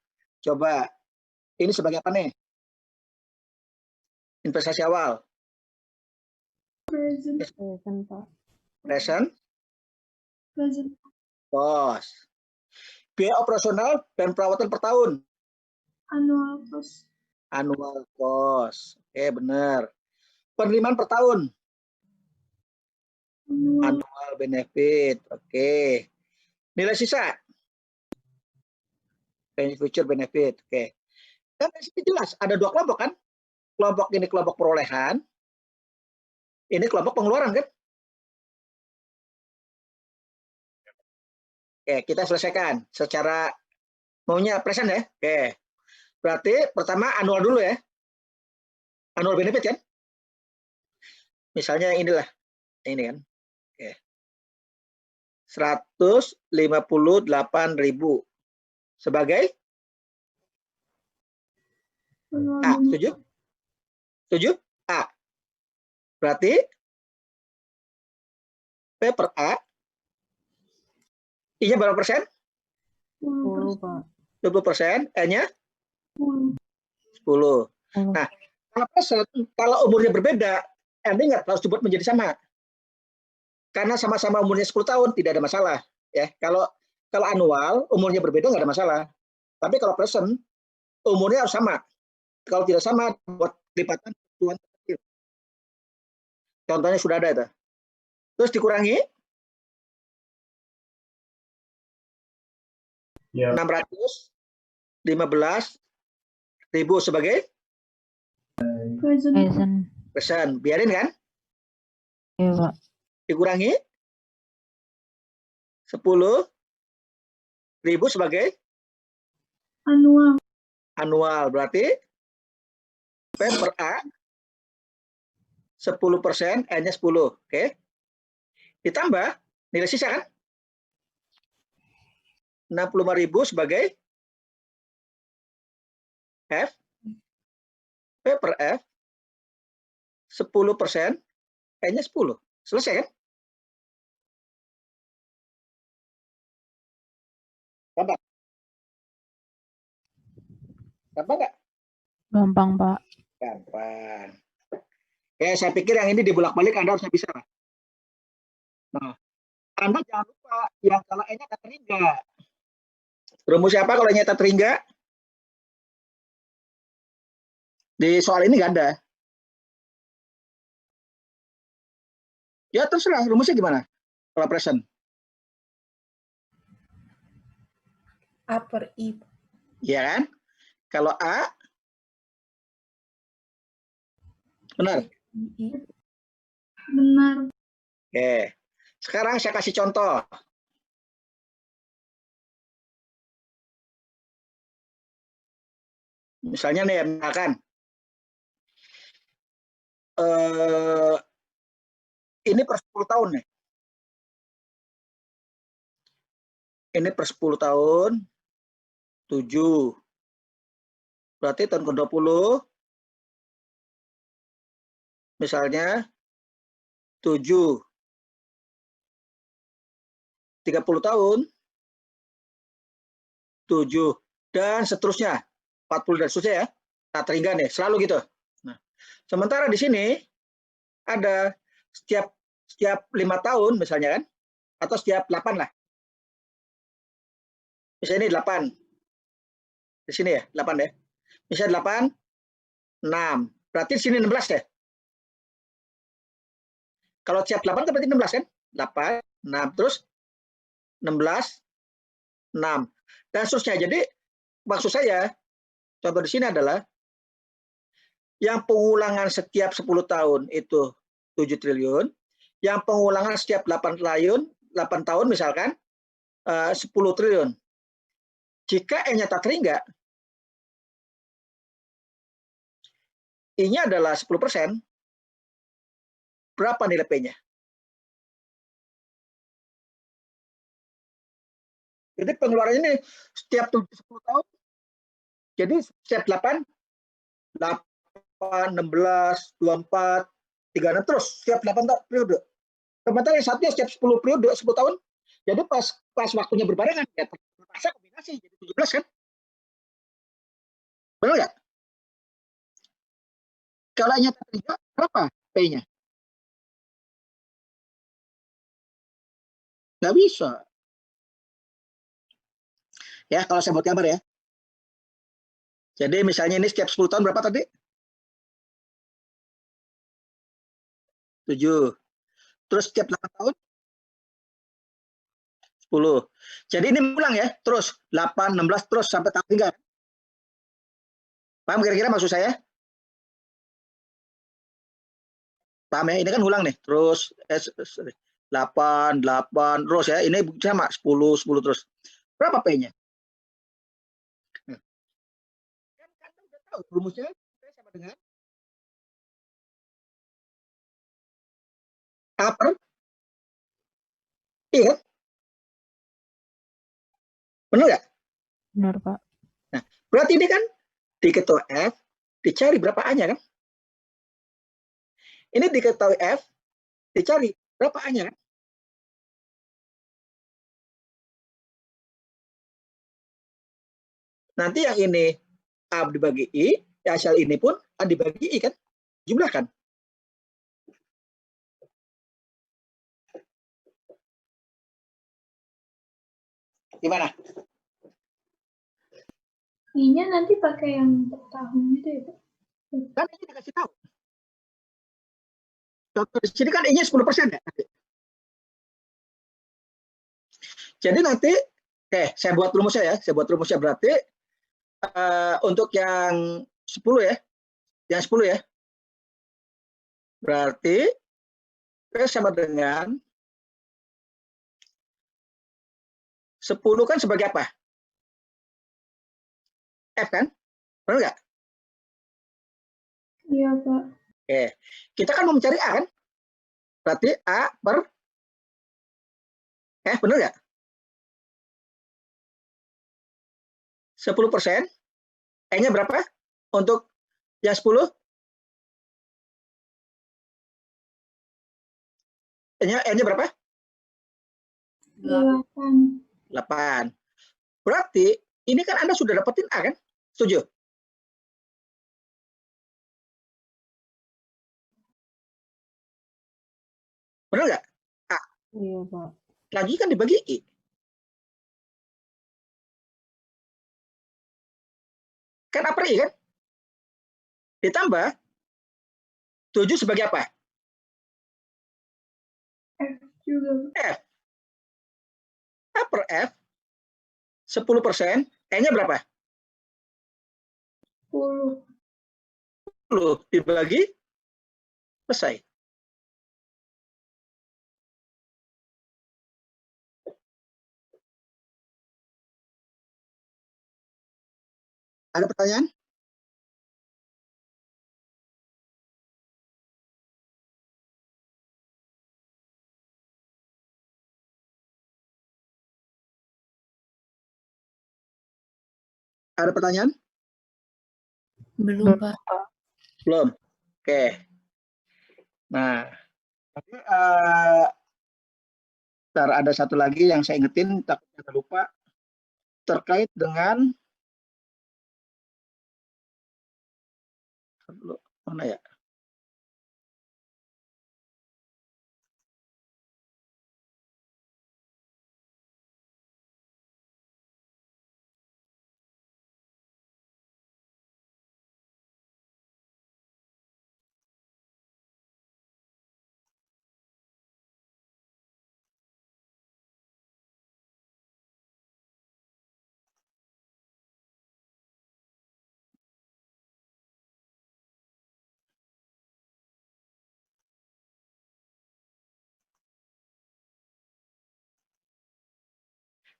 [SPEAKER 1] coba ini sebagai apa nih? Investasi awal.
[SPEAKER 4] Present.
[SPEAKER 1] Present.
[SPEAKER 4] Present.
[SPEAKER 1] Cost. Biaya operasional dan perawatan per tahun.
[SPEAKER 4] Annual cost.
[SPEAKER 1] Annual cost. Oke, benar. Penerimaan per tahun. Annual benefit. Oke. Nilai sisa. Future benefit. Oke. Kan di sini jelas ada dua kelompok kan? Kelompok ini kelompok perolehan. Ini kelompok pengeluaran kan? Oke, kita selesaikan secara maunya present ya. Oke. Berarti pertama annual dulu ya. Annual benefit kan? Misalnya inilah. Ini kan. Oke. 158.000 sebagai A. Setuju? Setuju? A. Berarti P per A I-nya berapa persen?
[SPEAKER 2] 10, Pak.
[SPEAKER 1] 20%, E-nya
[SPEAKER 4] 10.
[SPEAKER 1] 10. Nah, kalau umurnya berbeda, Anda nggak harus dibuat menjadi sama. Karena sama-sama umurnya 10 tahun, tidak ada masalah. Ya, kalau annual, umurnya berbeda nggak ada masalah. Tapi kalau present, umurnya harus sama. Kalau tidak sama, buat lipatan tuan kecil. Contohnya sudah ada itu. Terus dikurangi 615.000 sebagai
[SPEAKER 4] Present.
[SPEAKER 1] present. Biarin kan?
[SPEAKER 2] Iya, Pak.
[SPEAKER 1] Dikurangi 10.000 sebagai
[SPEAKER 4] Annual.
[SPEAKER 1] annual. Berarti P per A 10%, N-nya 10. Oke. Ditambah nilai sisa kan? 65.000 sebagai F. P per F 10%, N-nya 10. Selesai kan? Gampang. Gampang nggak?
[SPEAKER 2] Gampang, Pak.
[SPEAKER 1] Gampang. Saya pikir yang ini dibolak-balik Anda harusnya bisa. Nah, Anda jangan lupa yang kalau E-nya tak terhingga. Rumusnya apa kalau E-nya tak terhingga? Di soal ini nggak ada. Ya terserah, rumusnya gimana? Kalau present.
[SPEAKER 3] A per I.
[SPEAKER 1] Iya kan? Kalau A, benar?
[SPEAKER 3] I.
[SPEAKER 4] Benar.
[SPEAKER 1] Oke. Sekarang saya kasih contoh. Misalnya nih, misalkan ini per 10 tahun nih. Ini per 10 tahun, 7. Berarti tahun ke-20, misalnya 7. 30 tahun, 7. Dan seterusnya, 40 dan seterusnya ya. Nah, terhingga nih, selalu gitu. Nah, sementara di sini ada setiap 5 tahun misalnya kan, atau setiap 8 lah. Misalnya ini 8. Di sini ya, 8 ya. Misalnya 8, 6. Berarti di sini 16 ya. Kalau setiap 8 kan berarti 16 kan? 8, 6, terus 16, 6. Dan seterusnya. Jadi maksud saya, contoh di sini adalah yang pengulangan setiap 10 tahun itu 7 triliun, yang pengulangan setiap 8 tahun misalkan 10 triliun. Jika E-nya tak terhingga, I-nya adalah 10%, berapa nilai P-nya? Jadi pengeluarannya ini setiap 10 tahun, jadi setiap 8, 16, 24, 36, terus setiap 8 periode. Sementara yang satunya setiap 10 periode, 10 tahun, jadi pas waktunya berbarengan, ya terpaksa kombinasi, jadi 17 kan? Benar nggak? Kalau I-nya tak terhingga, berapa P-nya? Nggak bisa. Ya, kalau saya buat gambar ya. Jadi misalnya ini setiap 10 tahun berapa tadi? 7. Terus setiap 8 tahun? 10. Jadi ini ulang ya, terus 8, 16, terus sampai tahun terhingga. Paham kira-kira maksud saya? Paham ya? Ini kan ulang nih, terus 8, 8, terus ya. Ini sama 10, 10 terus. Berapa P-nya? Kan Anda udah tahu rumusnya sama dengan A per I kan? Benar nggak?
[SPEAKER 2] Benar, Pak.
[SPEAKER 1] Nah, berarti ini kan diketahui F, dicari berapa A-nya kan? Ini diketahui F, dicari berapa A-nya kan? Nanti yang ini A dibagi I, hasil ini pun A dibagi I kan? Jumlahkan. Gimana?
[SPEAKER 4] I-nya nanti pakai yang per tahun gitu ya, Pak?
[SPEAKER 1] Kan ini dikasih tahu. Contoh di sini kan I-nya 10% ya. Jadi nanti, saya buat rumusnya ya. Saya buat rumusnya berarti untuk yang 10 ya. Yang 10 ya. Berarti P sama dengan 10 kan sebagai apa? F kan? Benar nggak?
[SPEAKER 4] Iya, Pak.
[SPEAKER 1] Oke. Kita kan mau mencari A kan? Berarti A per F, benar nggak? 10%. E-nya berapa? Untuk yang 10? E-nya berapa?
[SPEAKER 4] 8.
[SPEAKER 1] 8. Berarti ini kan Anda sudah dapetin A kan? Setuju? Benar nggak?
[SPEAKER 2] Iya, Pak.
[SPEAKER 1] Lagi kan dibagi I. Kan A per I kan? Ditambah 7 sebagai apa?
[SPEAKER 4] F juga.
[SPEAKER 1] F. A per F 10%. E-nya berapa?
[SPEAKER 4] 10.
[SPEAKER 1] 10 dibagi selesai. Ada pertanyaan? Ada pertanyaan?
[SPEAKER 3] Belum, Pak.
[SPEAKER 1] Belum. Oke. Nah, tapi ada satu lagi yang saya ingetin, takutnya lupa, terkait dengan mana ya?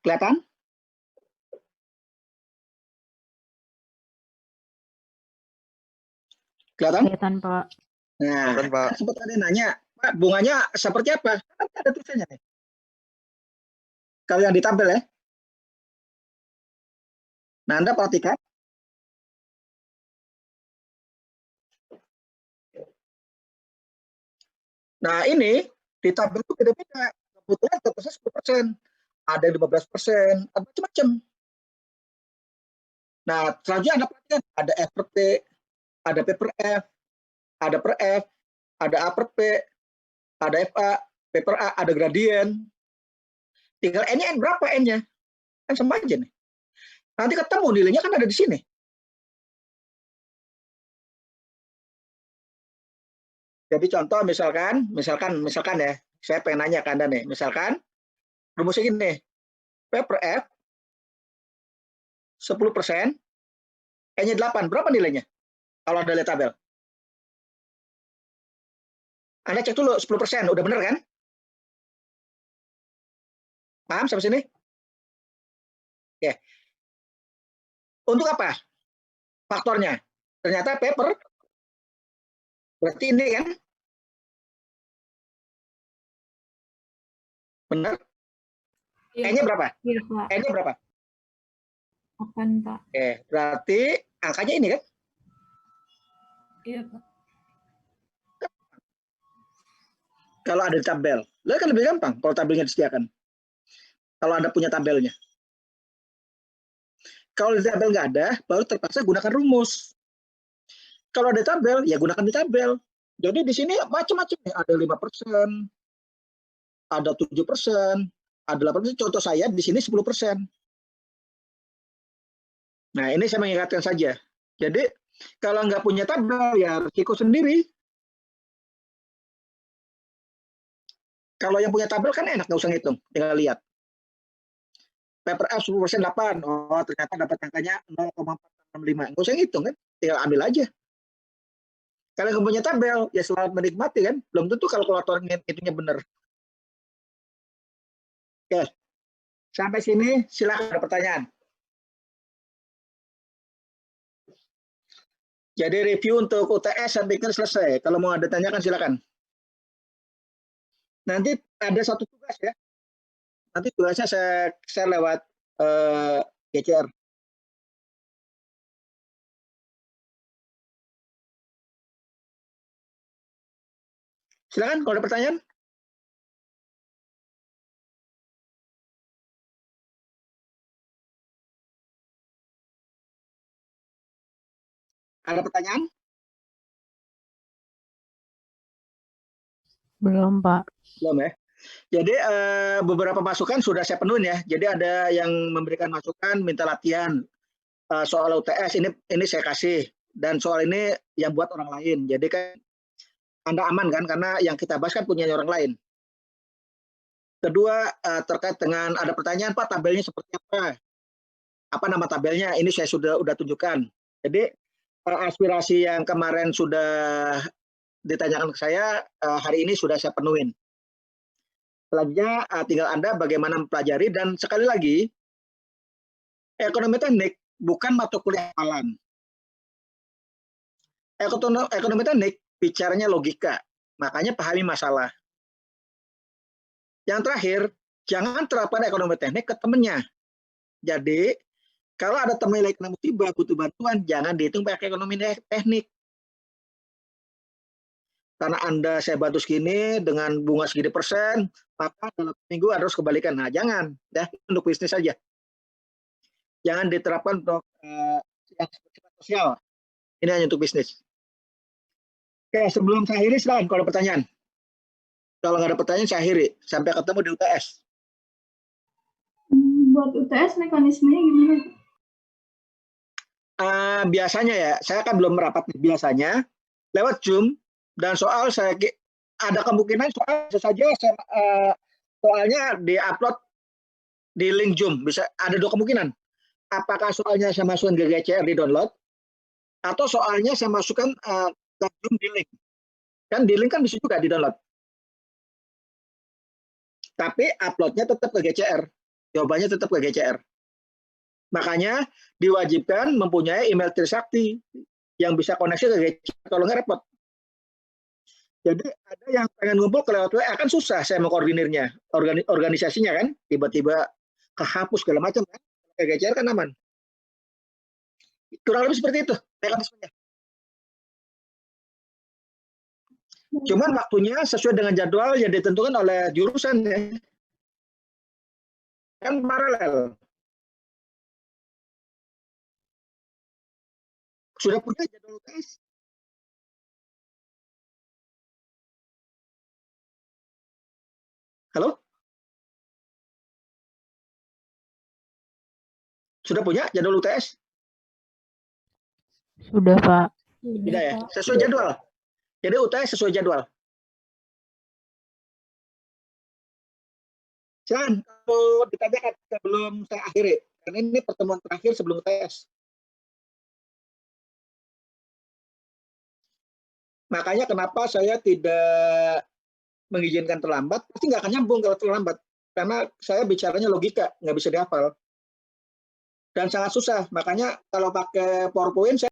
[SPEAKER 1] Kelihatan? Kelihatan?
[SPEAKER 2] Kelihatan, Pak.
[SPEAKER 1] Nah,
[SPEAKER 5] Kelihatan, Pak.
[SPEAKER 1] kan sempat ada yang nanya, Pak, bunganya seperti apa? Kan ada tulisannya nih. Kalau yang ditampil ya. Nah, Anda perhatikan. Nah, ini ditampil itu beda-beda. Kebetulan tertusnya 10%. Ada 15%, ada macam-macam. Nah, selanjutnya Anda perhatikan. Ada F per P, ada P per F, ada per F, ada A per P, ada FA, P per A, ada gradien. Tinggal N-nya N berapa N-nya? Kan sama aja nih. Nanti ketemu nilainya kan ada di sini. Jadi contoh misalkan ya, saya pengen nanya ke Anda nih, misalkan rumusnya gini, P per F 10%, E-nya 8, berapa nilainya? Kalau Anda lihat tabel. Anda cek dulu 10%, udah bener kan? Paham sampai sini? Oke. Untuk apa? Faktornya. Ternyata P per, berarti ini kan? Benar?
[SPEAKER 3] Iya,
[SPEAKER 1] E-nya
[SPEAKER 3] Pak.
[SPEAKER 1] berapa?
[SPEAKER 2] Iya, Pak.
[SPEAKER 1] E-nya berapa?
[SPEAKER 3] 8, Pak.
[SPEAKER 1] Oke, berarti angkanya ini kan?
[SPEAKER 3] Iya, Pak.
[SPEAKER 1] Kalau ada di tabel. Lalu kan lebih gampang kalau tabelnya disediakan. Kalau Anda punya tabelnya. Kalau di tabel nggak ada, baru terpaksa gunakan rumus. Kalau ada tabel, ya gunakan di tabel. Jadi di sini macam-macam nih. Ada 5%, ada 7%, ada 8%. Contoh saya di sini 10%. Nah, ini saya mengingatkan saja. Jadi kalau nggak punya tabel, ya risiko sendiri. Kalau yang punya tabel kan enak, nggak usah ngitung, tinggal lihat. P per F 10% 8. Oh, ternyata dapat angkanya 0,465. Nggak usah ngitung kan, tinggal ambil aja. Kalau nggak punya tabel, ya selamat menikmati kan. Belum tentu kalkulator hitungnya benar. Oke, sampai sini silakan ada pertanyaan. Jadi review untuk UTS saya pikir selesai. Kalau mau ada tanyakan silakan. Nanti ada satu tugas ya. Nanti tugasnya saya lewat GCR. Silakan kalau ada pertanyaan. Ada pertanyaan?
[SPEAKER 2] Belum, Pak.
[SPEAKER 1] Belum ya. Jadi beberapa masukan sudah saya penuhin ya. Jadi ada yang memberikan masukan, minta latihan soal UTS ini saya kasih, dan soal ini yang buat orang lain. Jadi kan Anda aman kan, karena yang kita bahas kan punya orang lain. Kedua, terkait dengan ada pertanyaan, Pak, tabelnya seperti apa? Apa nama tabelnya? Ini saya sudah tunjukkan. Jadi aspirasi yang kemarin sudah ditanyakan ke saya, hari ini sudah saya penuhin. Selanjutnya tinggal Anda bagaimana mempelajari, dan sekali lagi, ekonomi teknik bukan mata kuliah hafalan. Ekonomi teknik bicaranya logika, makanya pahami masalah. Yang terakhir, jangan terapkan ekonomi teknik ke temennya. Jadi, kalau ada teman yang kena musibah, butuh bantuan, jangan dihitung pakai ekonomi teknik. Karena Anda saya bantu segini dengan bunga segini persen, maka dalam minggu harus kebalikan. Nah, jangan, ya, untuk bisnis saja. Jangan diterapkan untuk yang bersifat sosial. Ini hanya untuk bisnis. Oke, sebelum saya akhiri, silakan kalau ada pertanyaan. Kalau nggak ada pertanyaan, saya akhiri. Sampai ketemu di UTS.
[SPEAKER 4] Buat UTS mekanismenya gimana?
[SPEAKER 1] Biasanya ya, saya kan belum merapat. Biasanya lewat Zoom, dan soal saya ada kemungkinan soal bisa saja soalnya di-upload di link Zoom. Bisa ada dua kemungkinan. Apakah soalnya saya masukkan ke GCR di download, atau soalnya saya masukkan ke Zoom di link. Kan di link kan bisa juga di download. Tapi uploadnya tetap ke GCR. Jawabannya tetap ke GCR. Makanya diwajibkan mempunyai email Trisakti yang bisa koneksi ke GCR kalau nggak repot. Jadi ada yang pengen ngumpul ke lewat WA, kan susah saya mengkoordinirnya. Organisasinya kan, tiba-tiba kehapus segala macam kan. Ke GCR kan aman. Kurang lebih seperti itu mekanismenya. Cuman waktunya sesuai dengan jadwal yang ditentukan oleh jurusan ya. Kan paralel. Sudah punya jadwal UTS? Halo? Sudah punya jadwal UTS?
[SPEAKER 2] Sudah, Pak.
[SPEAKER 1] Tidak ya? Sesuai jadwal. Jadi UTS sesuai jadwal. Silakan kalau ditanyakan sebelum saya akhiri. Karena ini pertemuan terakhir sebelum UTS. Makanya kenapa saya tidak mengizinkan terlambat, pasti nggak akan nyambung kalau terlambat. Karena saya bicaranya logika, nggak bisa dihafal. Dan sangat susah. Makanya kalau pakai PowerPoint, saya